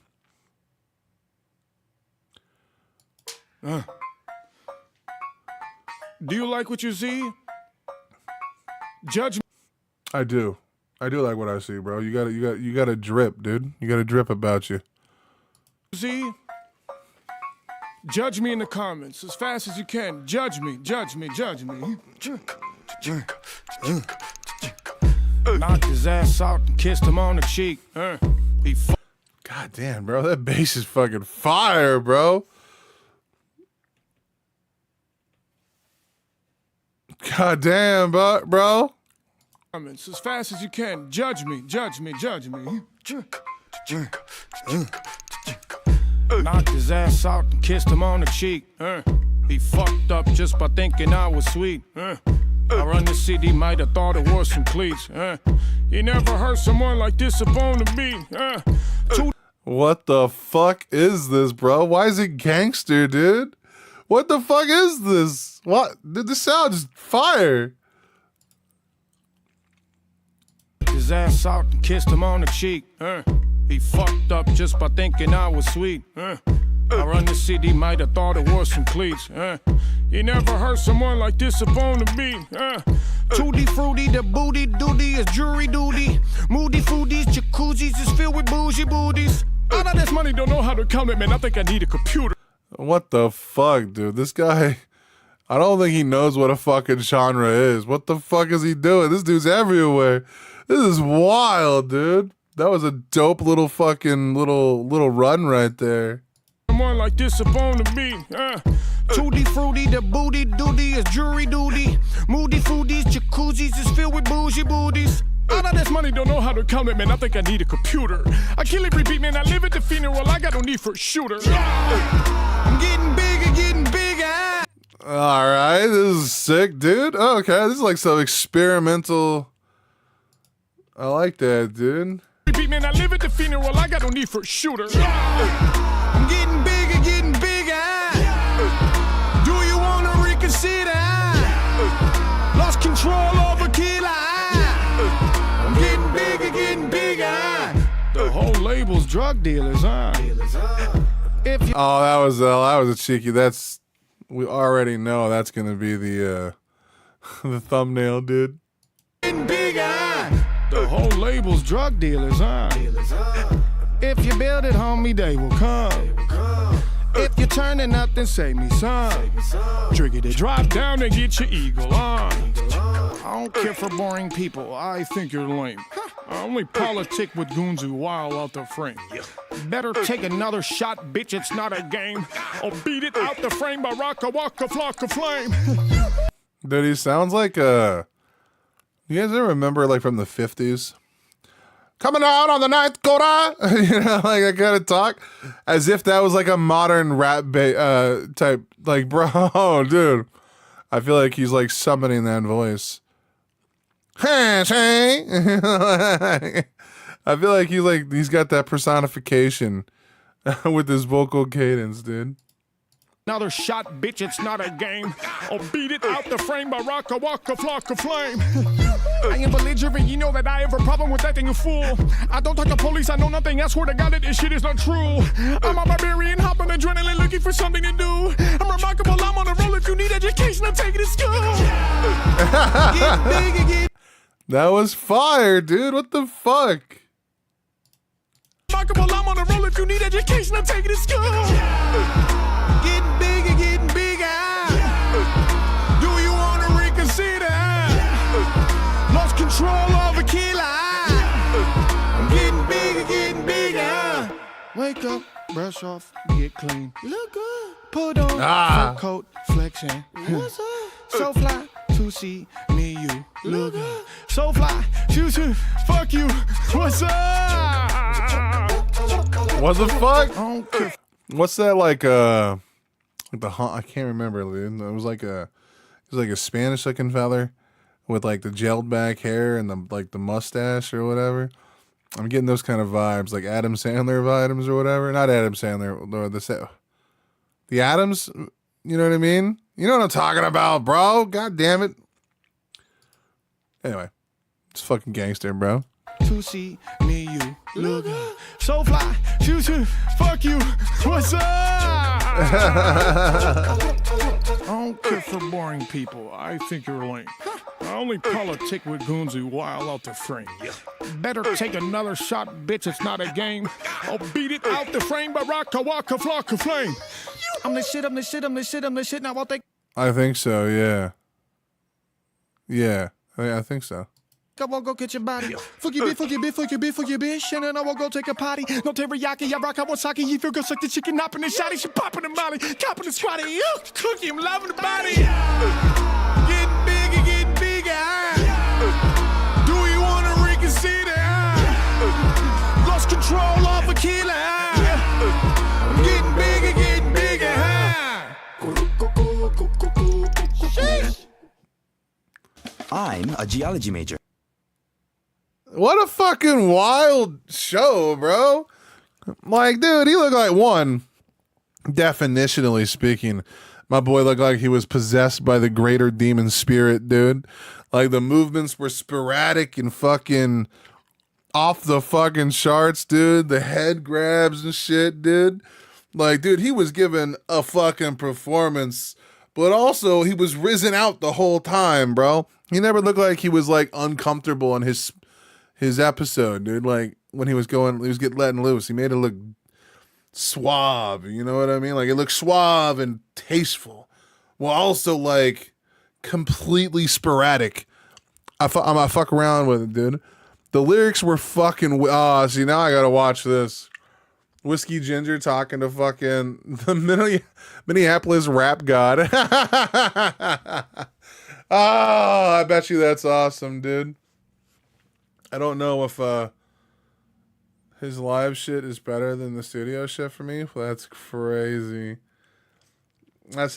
Do you like what you see? Judge I do. I do like what I see, bro. You got a drip, dude. You got a drip about you. see? Judge me in the comments as fast as you can. Judge me, judge me, judge me. Knocked his ass out and kissed him on the cheek. He God damn, bro. That bass is fucking fire, bro. God damn, bro. comments as fast as you can. Judge me, judge me, judge me. Knocked his ass out and kissed him on the cheek. He fucked up just by thinking I was sweet. I run the city, might have thought it was some cleats. You never heard someone like this upon the beat. What the fuck is this, bro? Why is it gangster, dude? What the fuck is this? What? Dude, this sounds fire. His ass out and kissed him on the cheek. He fucked up just by thinking I was sweet. I run the city, might have thought it was some cleats. You never heard someone like this upon the beat. Tutti fruity, the booty duty is jury duty. Moody foodies, jacuzzis is filled with bougie booties. All of this money don't know how to count it, man. I think I need a computer. What the fuck, dude? This guy, I don't think he knows what a fucking genre is. What the fuck is he doing? This dude's everywhere. This is wild, dude. That was a dope little fucking little run right there. Someone like this upon the beat. Tutti fruity, the booty duty is jury duty. Moody foodies, jacuzzis is filled with bougie booties. All of this money don't know how to count it, man. I think I need a computer. I kill it, repeat, man. I live at the funeral. I got no need for a shooter. I'm getting bigger, getting bigger. All right, this is sick, dude. Oh, okay, this is like some experimental. I like that, dude. Repeat, man. I live at the funeral. I got no need for a shooter. I'm getting bigger, getting bigger. Do you want to reconsider? Lost control over killer. I'm getting bigger, getting bigger. The whole label's drug dealers, huh? If you Oh, that was a cheeky. That's, we already know that's gonna be the the thumbnail, dude. getting bigger. The whole label's drug dealers, huh? If you build it, homie, they will come. If you're turning up, then save me some. Trigger to drop down and get your eagle on. I don't care for boring people. I think you're lame. I only politic with goons who wild out the frame. Better take another shot, bitch. It's not a game. Or beat it out the frame by rock a walk a flock of flame. Dude, he sounds like you guys ever remember like from the 50s? Coming out on the ninth quarter, you know, like I kind of talk as if that was like a modern rap type. Like, bro, dude, I feel like he's like summoning that voice. I feel like he's got that personification with his vocal cadence, dude. Another shot, bitch, it's not a game. Or beat it out the frame by rock a walk a flock of flame. I am belligerent, you know that I have a problem with acting a fool. I don't talk to police, I know nothing, I swear to God that this shit is not true. I'm a barbarian, hop on adrenaline, looking for something to do. I'm remarkable, I'm on a roll. If you need education, I'll take it to school. Get big again. That was fire, dude. What the fuck? Remarkable, I'm on a roll. If you need education, I'll take it to school. Getting bigger, getting bigger. Do you want to reconsider? Lost control over killer. I'm getting bigger, getting bigger. Wake up, brush off, get clean. Look good. Put on fur coat, flexing. What's up? So fly to see me, you look good. So fly to see, fuck you. What's up? What the fuck? I don't care. What's that like? The I can't remember, dude. It was like a Spanish looking feller with like the gelled back hair and the mustache or whatever. I'm getting those kind of vibes, like Adam Sandler vibes or whatever. Not Adam Sandler, the Adams. You know what I mean? You know what I'm talking about, bro. God damn it. Anyway, it's fucking gangster, bro. To see me, you look so fly. Shoot, fuck you. What's up? I don't care for boring people. I think you're lame. I only politic with goons who wild out the frame. Better take another shot, bitch. It's not a game. I'll beat it out the frame, baraka, waka, flocka, flame. I'm the shit, I'm the shit, I'm the shit, I'm the shit. Now I'll take. I think so, yeah. Yeah, I think so. I will go get your body. Fuck your bitch, fuck your bitch, fuck your bitch, fuck your bitch. And then I will go take a potty. No teriyaki, I rock Kawasaki. You feel good, suck the chicken, hopping the shotty. She popping the molly, copping the squatty. Cookie, I'm loving the body. Getting bigger. Do you want to reconsider? Lost control of a killer. I'm getting bigger. I'm a geology major. What a fucking wild show, bro. Like, dude, he looked like one, definitionally speaking, my boy looked like he was possessed by the greater demon spirit, dude. Like, the movements were sporadic and fucking off the fucking charts, dude. The head grabs and shit, dude. Like, dude, he was given a fucking performance, but also he was risen out the whole time, bro. He never looked like he was, like, uncomfortable in his episode, dude. Like, when he was getting letting loose, he made it look suave, you know what I mean? Like, it looked suave and tasteful, while also, like, completely sporadic. I'm gonna fuck around with it, dude. The lyrics were fucking, see, now I gotta watch this. Whiskey Ginger talking to fucking the Minneapolis rap god. Oh, I bet you that's awesome, dude. I don't know if his live shit is better than the studio shit for me. That's crazy. That's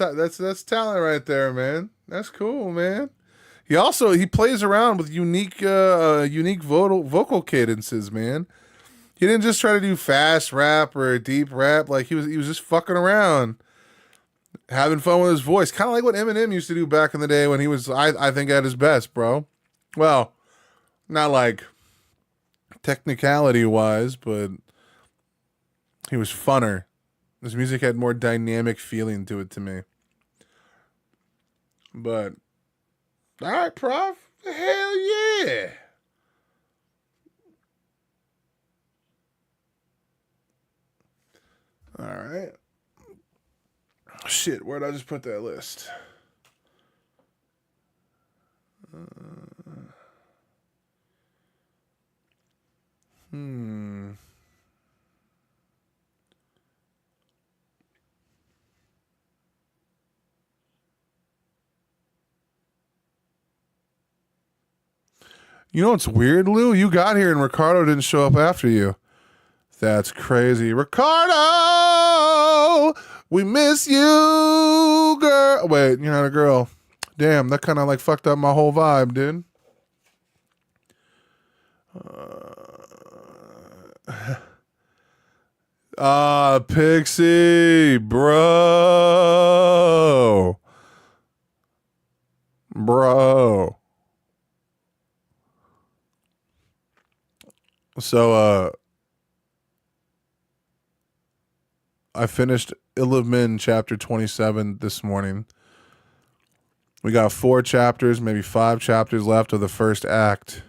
talent right there, man. That's cool, man. He plays around with unique vocal cadences, man. He didn't just try to do fast rap or deep rap. Like, he was just fucking around, having fun with his voice, kind of like what Eminem used to do back in the day when he was, I think, at his best, bro. Well, not like technicality wise, but he was funner. His music had more dynamic feeling to it to me. But all right, Prof. Hell yeah. All right. Shit, where'd I just put that list? You know what's weird, Lou? You got here and Ricardo didn't show up after you. That's crazy. Ricardo! We miss you, girl. Wait, you're not a girl. Damn, that kind of like fucked up my whole vibe, dude. Pixie, bro. So, I finished Illimin chapter 27 this morning. We got 4 chapters, maybe 5 chapters left of the first act.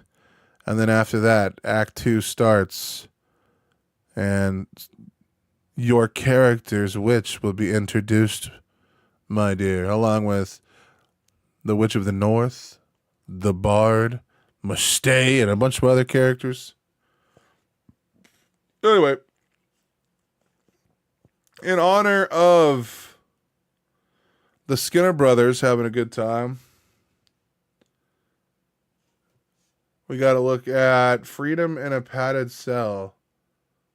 And then after that, Act 2 starts. And your character's witch will be introduced, my dear, along with the Witch of the North, the Bard, Mustay, and a bunch of other characters. Anyway, in honor of the Skinner brothers having a good time, we got to look at Freedom in a Padded Cell.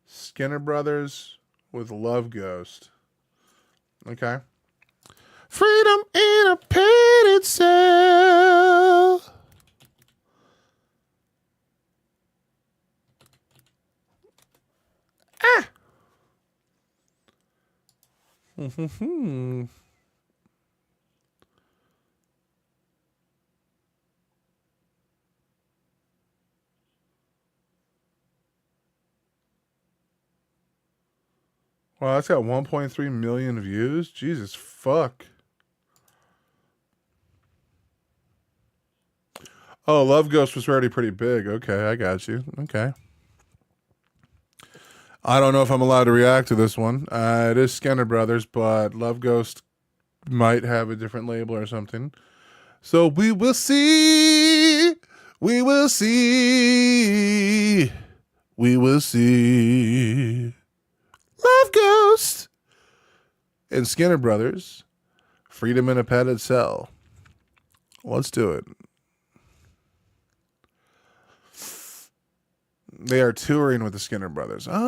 Skinner brothers with Love Ghost. Okay. Freedom in a padded cell. Wow, that's got 1.3 million views. Jesus fuck. Oh, Love Ghost was already pretty big. Okay, I got you. Okay. I don't know if I'm allowed to react to this one. It is Skinner Brothers, but Love Ghost might have a different label or something. So we will see. We will see. We will see. Love Ghost and Skinner Brothers. Freedom in a Padded Cell. Let's do it. They are touring with the Skinner Brothers. Oh.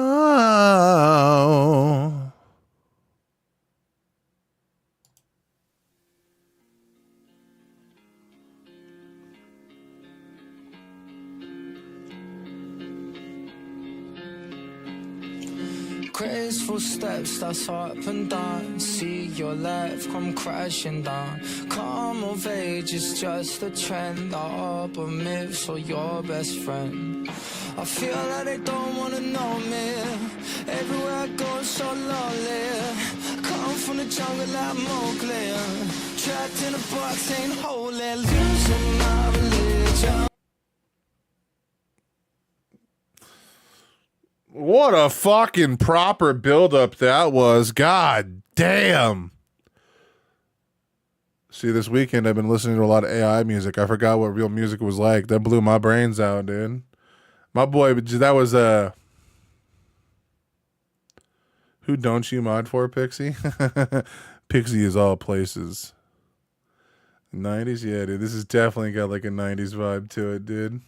Graceful steps that's up and down. See your life come crashing down. Come of age is just a trend. All but myths or your best friend. I feel like they don't wanna know me. Everywhere I go so lonely. Come from the jungle like Mowgli. Trapped in a box ain't holy. Losing my religion. What a fucking proper build-up that was. God damn. See, this weekend I've been listening to a lot of AI music. I forgot what real music was like. That blew my brains out, dude. My boy, that was who don't you mod for, Pixie? Pixie is all places. 90s? Yeah, dude. This has definitely got like a 90s vibe to it, dude.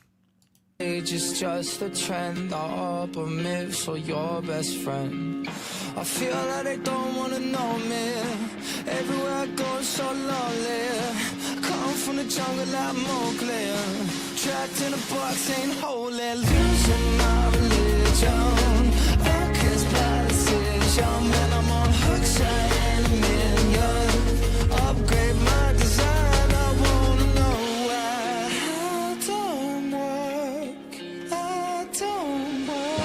Age is just a trend, all but myths or your best friend. I feel like they don't wanna know me. Everywhere I go so lonely. Come from the jungle like Mowgli. Trapped in a box ain't holy. Losing my religion. Focus by decision. Man, I'm on hooks, I ain't a minion. Upgrade my design, I wanna know why. I don't work, I don't work.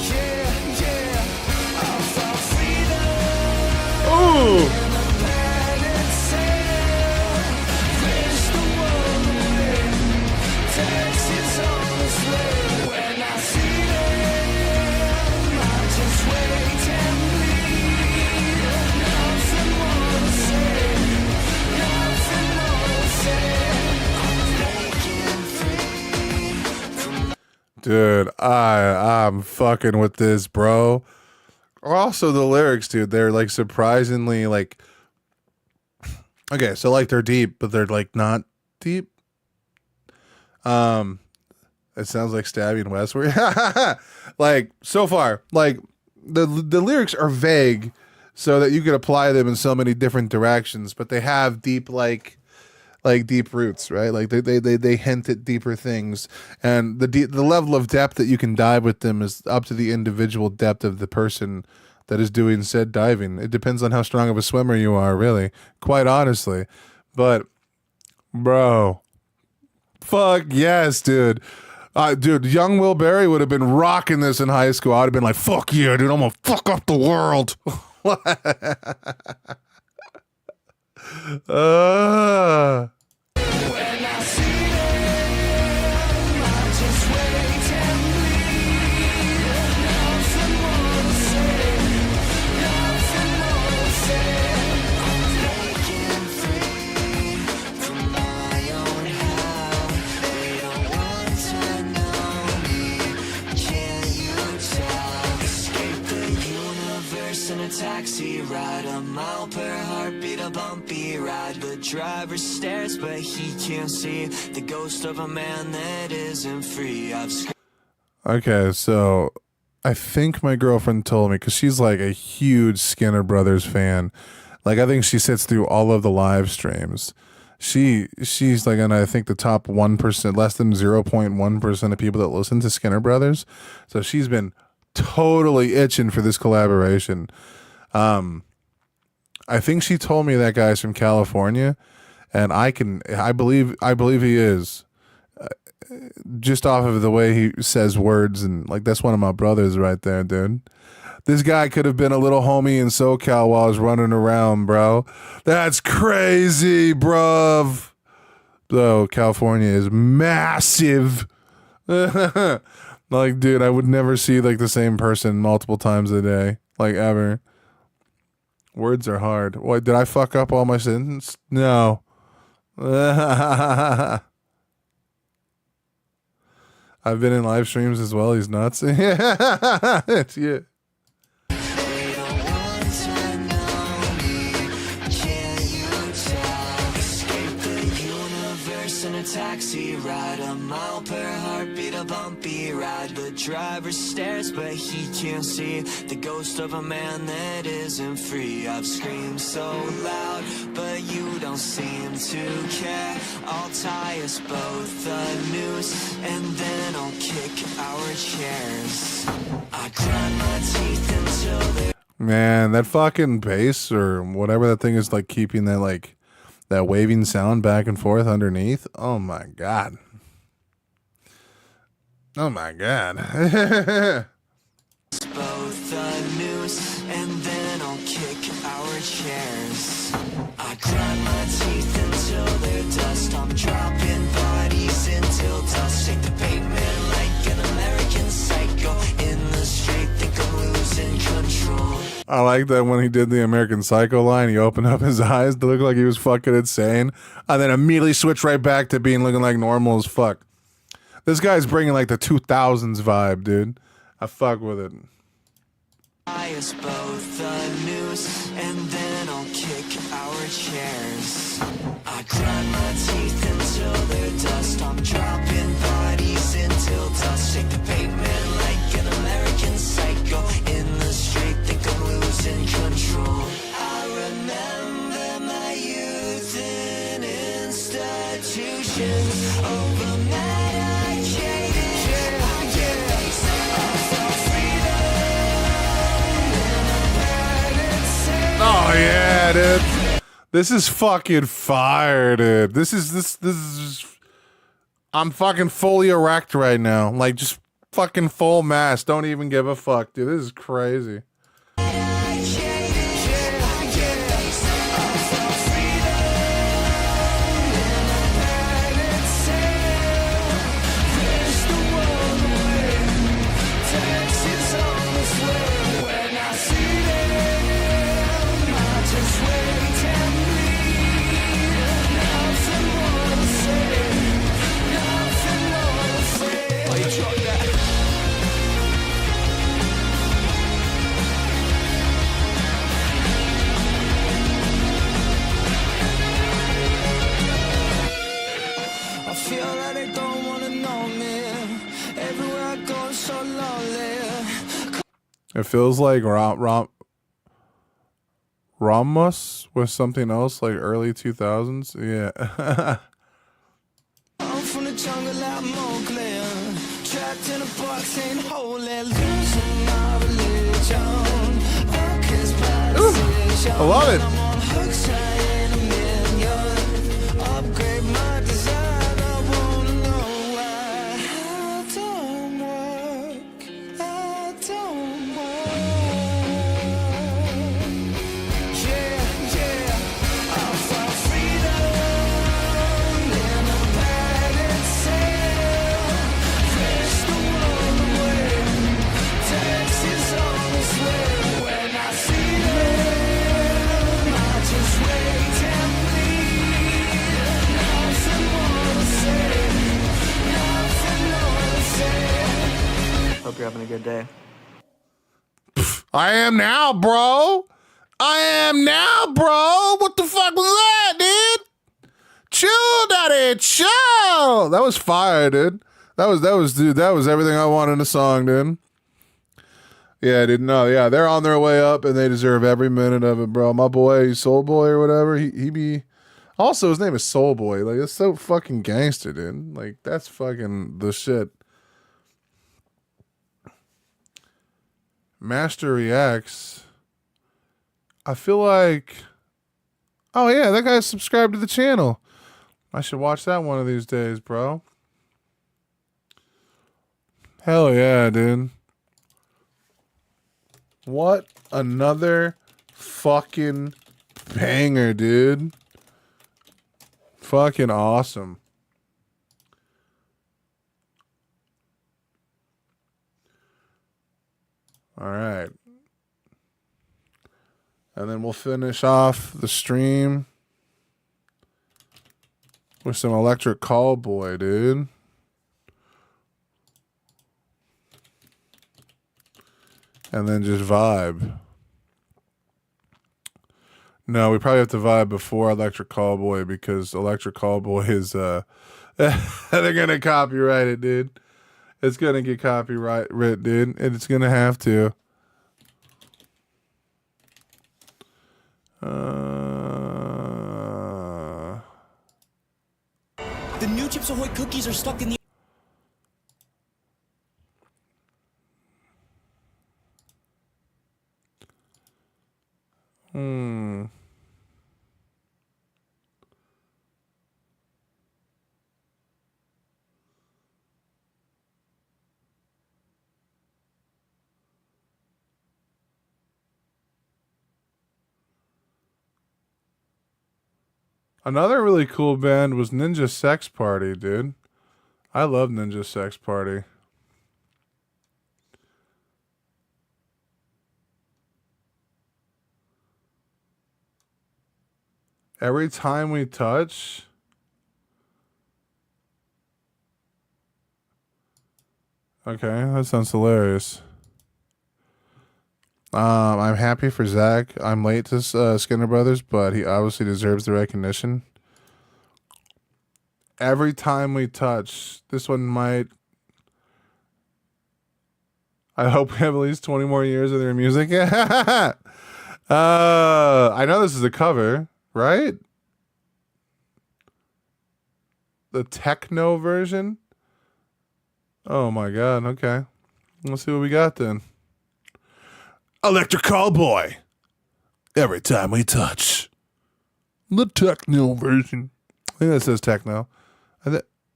Yeah, yeah, I found freedom. Ooh! Dude, I'm fucking with this, bro. Also, the lyrics, dude, they're like surprisingly like. Okay, so like they're deep, but they're like not deep. It sounds like Stabbing Westward. Like so far, like the lyrics are vague, so that you could apply them in so many different directions, but they have deep like deep roots, right? Like they hint at deeper things, and the level of depth that you can dive with them is up to the individual depth of the person that is doing said diving. It depends on how strong of a swimmer you are, really, quite honestly. But bro, fuck yes, dude. Dude, young Will Berry would have been rocking this in high school. I'd have been like, fuck yeah, dude, I'm gonna fuck up the world. Taxi ride, a mile per heartbeat, a bumpy ride. The driver stares, but he can't see the ghost of a man that isn't free. Okay, so I think my girlfriend told me, because she's like a huge Skinner Brothers fan. Like, I think she sits through all of the live streams. She's like, and I think the top 1%, less than 0.1% of people that listen to Skinner Brothers. So she's been totally itching for this collaboration. I think she told me that guy's from California, and I believe he is. just off of the way he says words, and like that's one of my brothers right there, dude. This guy could have been a little homie in SoCal while I was running around, bro. That's crazy, bruv. Though California is massive. Like, dude, I would never see like the same person multiple times a day, like ever. Words are hard. What, did I fuck up all my sentence? No. I've been in live streams as well. He's nuts. Yeah. Taxi ride, a mile per heartbeat, a bumpy ride. The driver stares, but he can't see the ghost of a man that isn't free. I've screamed so loud, but you don't seem to care. I'll tie us both a noose, and then I'll kick our chairs. I grind my teeth until they're... Man, that fucking bass or whatever that thing is, like keeping that like that waving sound back and forth underneath. Oh my god. Oh my god. Both a noose, and then I'll kick our chairs. I grind my teeth until they're dust. I'm dropping bodies until dust. Shake the pavement like an American psycho. In the street, think I'm losing control. I like that when he did the American Psycho line, he opened up his eyes to look like he was fucking insane, and then immediately switched right back to being looking like normal as fuck. This guy's bringing like the 2000s vibe, dude. I fuck with it. I us both a noose, and then I'll kick our chairs. I grind my teeth until they're dust. I'm dropping bodies until dust. Shake the pavement like an American psycho. In the street, think I'm losing control. I remember my youth in institutions. Over medicated. Oh yeah, dude. This is fucking fire, dude. This is I'm fucking fully erect right now. Like just fucking full mass. Don't even give a fuck, dude. This is crazy. I feel like they don't wanna know me. Everywhere I go, I'm so lonely. It feels like Ramos was something else, like early 2000s. Yeah. I'm from the jungle like Mowgli, trapped in a box, ain't holy, losing my religion. Focus by decision. I love it. I'm on hooks, I ain't a minion. Upgrade my design, I wanna know why. I don't work, I don't work. Yeah, I found freedom in a padded sail. Fish the world away, taxis on its way. When I see them, I just wait and bleed. Nothing more to say, nothing more to say. Hope you're having a good day. I am now, bro. I am now, bro. What the fuck was that, dude? Chill, daddy, chill. That was fire, dude. That was, dude. That was everything I wanted in a song, dude. Yeah, I didn't know. Yeah, they're on their way up, and they deserve every minute of it, bro. My boy, Soul Boy or whatever. He be. Also, his name is Soul Boy. Like, it's so fucking gangster, dude. Like, that's fucking the shit. Master Reacts. I feel like, oh yeah, that guy's subscribed to the channel. I should watch that one of these days, bro. Hell yeah, dude. What another fucking banger, dude. Fucking awesome. All right. And then we'll finish off the stream with some Electric Callboy, dude. And then just vibe. No, we probably have to vibe before Electric Callboy because Electric Callboy is they're gonna copyright it, dude. It's gonna get copyright, dude, and it's gonna have to. The new Chips Ahoy cookies are stuck in the... Another really cool band was Ninja Sex Party, dude. I love Ninja Sex Party. Every time we touch. Okay, that sounds hilarious. I'm happy for Zach. I'm late to Skinner Brothers, but he obviously deserves the recognition. Every time we touch, this one might. I hope we have at least 20 more years of their music. I know this is a cover, right? The techno version? Oh my god, okay. Let's see what we got then. Electric Callboy. Every time we touch. The techno version. I think that says techno.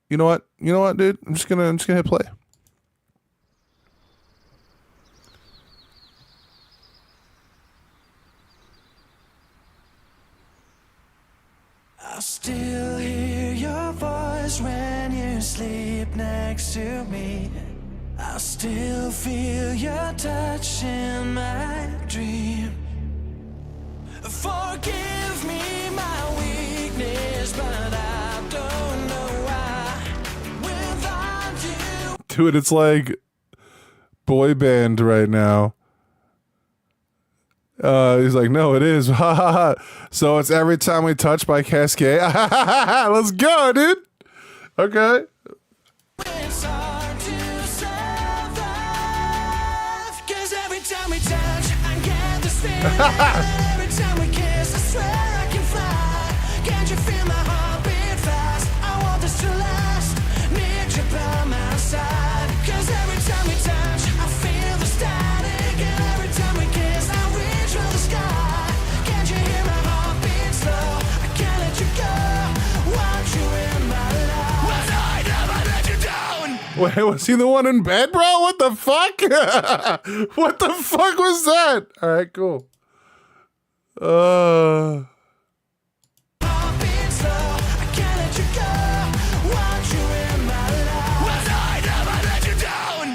You know what? You know what, dude? I'm just gonna hit play. I still hear your voice when you sleep next to me. I still feel your touch in my dream. Forgive me my weakness, but I don't know why. Without you, Dude, it's like boy band right now. He's like, no, it is. So it's Every Time We Touch by Cascade. Let's go, dude. Okay. it's hard to survive. 'Cause every time we touch, I get this feeling. Every time we kiss, I swear I can fly. Can't you feel my heart beat fast? I want this to last. Need you by my side. 'Cause every time we touch, I feel the static. And every time we kiss, I reach for the sky. Can't you hear my heart beat slow? I can't let you go. Want you in my life. When I never let you down. Wait, was he the one in bed, bro? What the fuck? What the fuck was that? All right, cool. Heart beat slow. I can't let you go. Want you in my life. When I never let you down.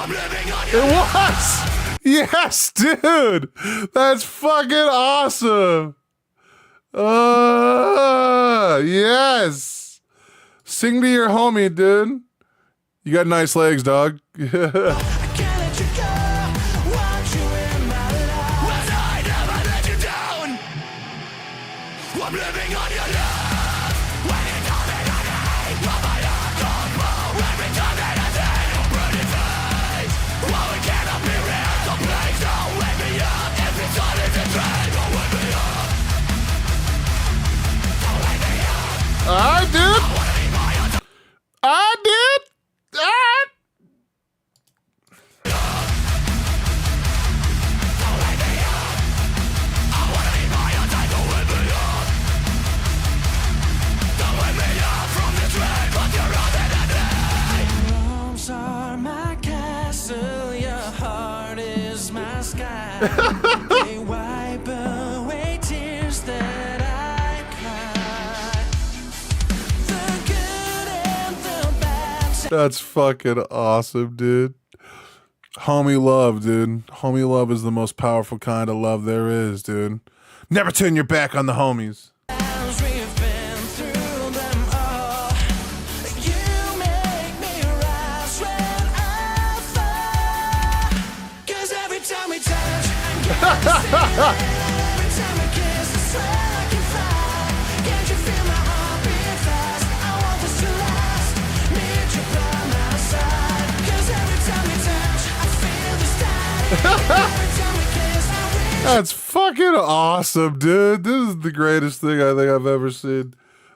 I'm living on your It was! Yes, dude! That's fucking awesome! Yes! Sing to your homie, dude. You got nice legs, dog. I can't let you go. Want you in my life. When I never let you down. I'm living on your love. When you tell me that I hate, well, my heart don't move. Every time that I say your pretty face. Well, it cannot be real, so please don't wake me up. If it's all is a dream, don't wake me up. Don't wake me up. Alright, dude! Alright, dude! Alright! They wipe away tears that I cried. The good and the bad. That's fucking awesome, dude. Homie love, dude. Homie love is the most powerful kind of love there is, dude. Never turn your back on the homies. We've been through them all. You make me rise when I fall. 'Cause every time we touch, I get every time we kiss, I swear I can fly. Can't you feel my heart beat fast? I want this to last. Need you by my side. 'Cause every time we touch, I feel the static. Every time we kiss, I reach. That's fucking awesome, dude. This is the greatest thing I think I've ever seen.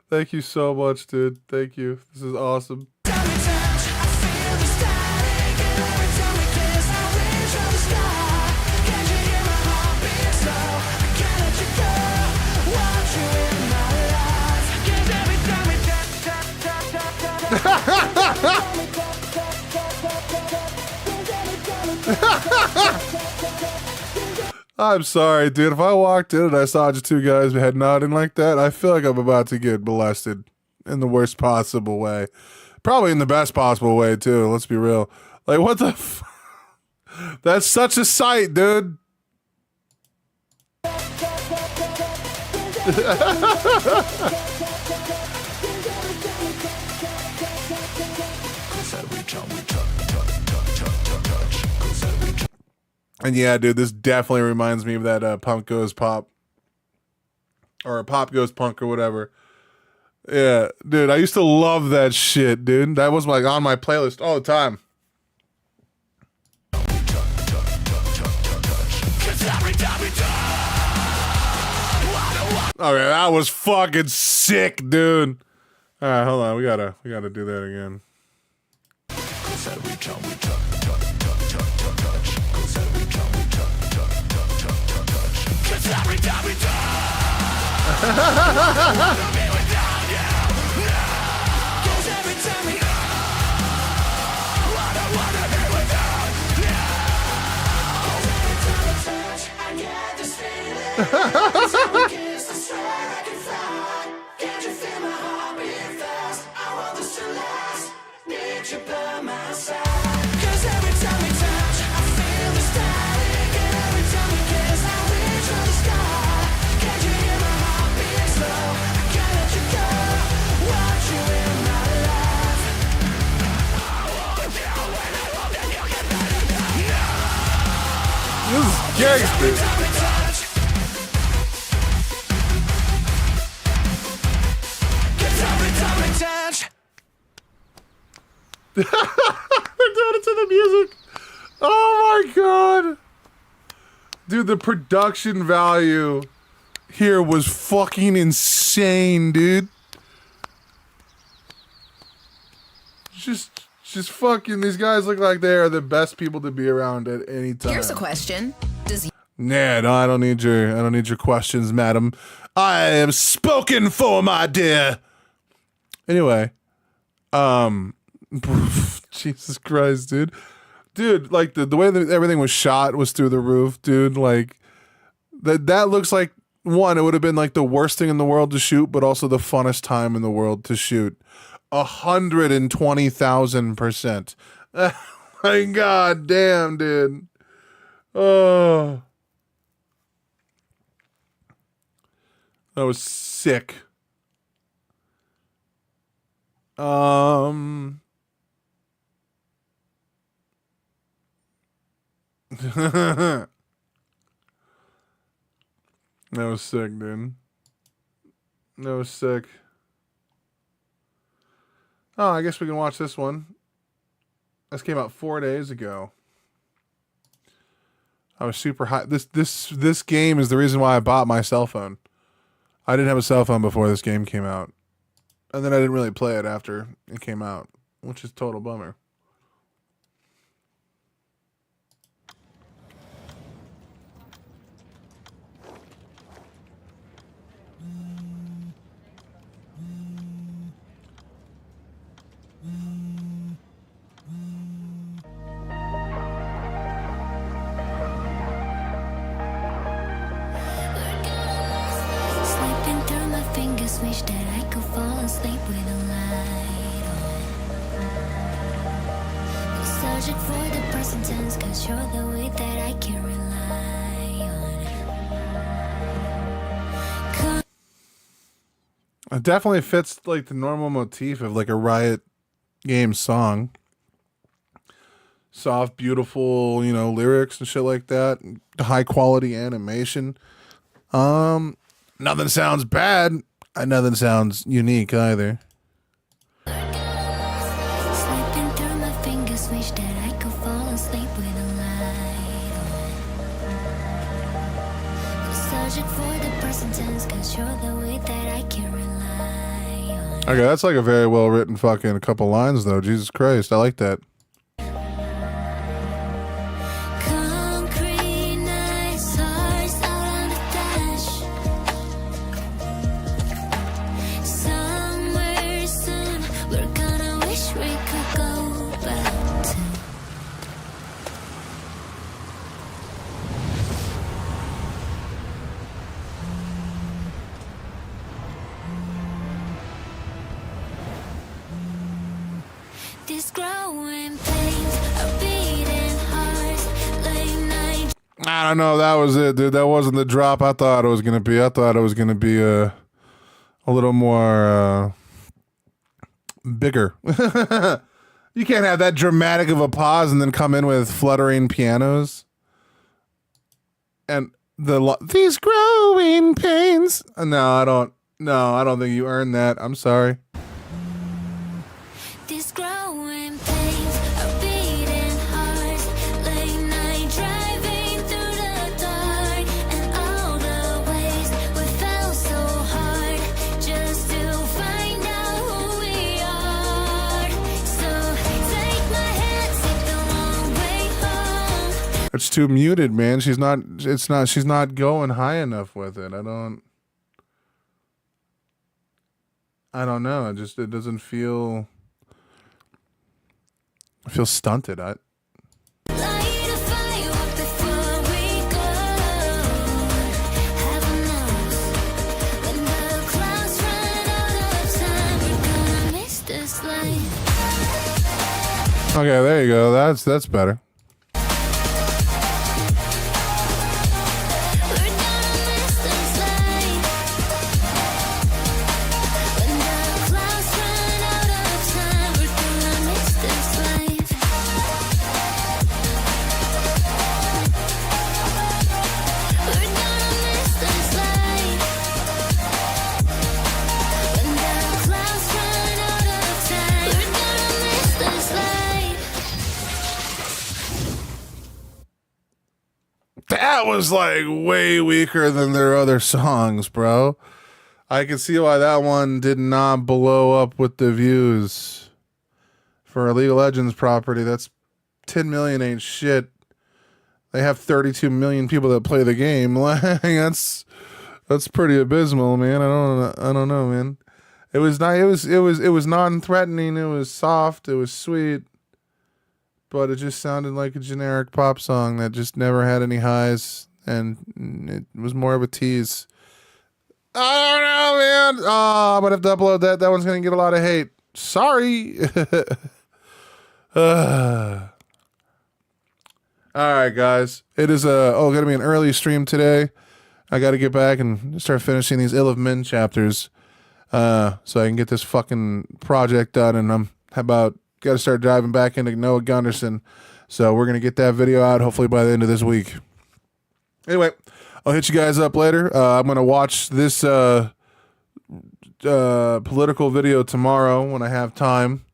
Thank you so much, dude. Thank you. This is awesome. Every time we touch, I feel the static. And every time we kiss, I reach for the sky. Can't you hear my heart beat slow? I can't let you go. Want you in my life. 'Cause every time we touch, I'm sorry, dude. If I walked in and I saw just two guys head nodding like that, I feel like I'm about to get molested in the worst possible way. Probably in the best possible way, too. Let's be real. Like, what the f... That's such a sight, dude. And yeah, dude, this definitely reminds me of that Punk Goes Pop. Or Pop Goes Punk or whatever. Yeah, dude, I used to love that shit, dude. That was like on my playlist all the time. Okay, that was fucking sick, dude. All right, hold on. We gotta do that again. This is gangster. They're doing it to the music. Oh my god. Dude, the production value here was fucking insane, dude. Just fucking, these guys look like they are the best people to be around at any time. Here's a question. Does Nah, no, I don't need your questions, madam. I am spoken for, my dear. Anyway, Jesus Christ, dude. Dude, like the way that everything was shot was through the roof, dude. Like that looks like, one, it would have been like the worst thing in the world to shoot, but also the funnest time in the world to shoot. 120,000%. My god damn, dude. Oh, that was sick. That was sick, dude. That was sick. Oh, I guess we can watch this one. This came out 4 days ago. I was super high. This game is the reason why I bought my cell phone. I didn't have a cell phone before this game came out. And then I didn't really play it after it came out, which is a total bummer. asleep with a light on. Searching for the present tense, 'cause you're the way that I can rely on. It definitely fits like the normal motif of like a Riot Game song. Soft, beautiful, you know, lyrics and shit like that. High quality animation. Nothing sounds bad. And nothing sounds unique either. Slipping through my fingers, wish that I could fall asleep with a light on. Searching for the present tense, 'cause you're the way that I can rely on. Okay, that's like a very well written fucking couple lines though. Jesus Christ, I like that. Concrete nights, hearts out on the dash. Somewhere soon, we're gonna wish we could go back to. These growing pains are beating hearts, late night. I don't know. That was it, dude. That wasn't the drop I thought it was gonna be. I thought it was gonna be a little more bigger. You can't have that dramatic of a pause and then come in with fluttering pianos and these growing pains. No, I don't. No, I don't think you earned that. I'm sorry. These growing pains are beating hearts, late night driving through the dark, and all the ways we fell so hard just to find out who we are. So take my hand, take the long way home. It's too muted, man. She's not. It's not. She's not going high enough with it. I don't know. It doesn't feel. I feel stunted. Light a fire up before we go. Heaven knows when the clouds run out of time, we're gonna miss this life. Okay, there you go. That's better. We're gonna miss this life. When the clouds run out of time, we're gonna miss this life. We're gonna miss this life. When the clouds run out of time, we're gonna miss this life. That was like way weaker than their other songs, bro. I can see why that one did not blow up with the views. For a League of Legends property, that's 10 million ain't shit. They have 32 million people that play the game. Like, that's pretty abysmal, man. I don't know, man. It was not. It was non-threatening. It was soft. It was sweet. But it just sounded like a generic pop song that just never had any highs, and it was more of a tease. I don't know, man. Oh, I'm gonna have to upload that. That one's gonna get a lot of hate. Sorry. All right, guys. It is gonna be an early stream today. I got to get back and start finishing these Ill of Men chapters, so I can get this fucking project done. And I'm got to start diving back into Noah Gunderson. So we're gonna get that video out hopefully by the end of this week. Anyway, I'll hit you guys up later. I'm gonna watch this political video tomorrow when I have time.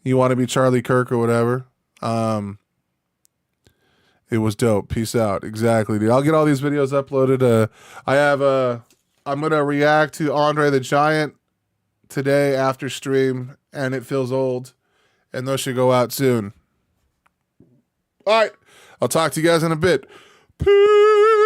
You want to be Charlie Kirk or whatever. It was dope. Peace out. Exactly, dude. I'll get all these videos uploaded. I'm gonna react to Andre the Giant today after stream, and It Feels Old, and those should go out soon. All right, I'll talk to you guys in a bit. Peace.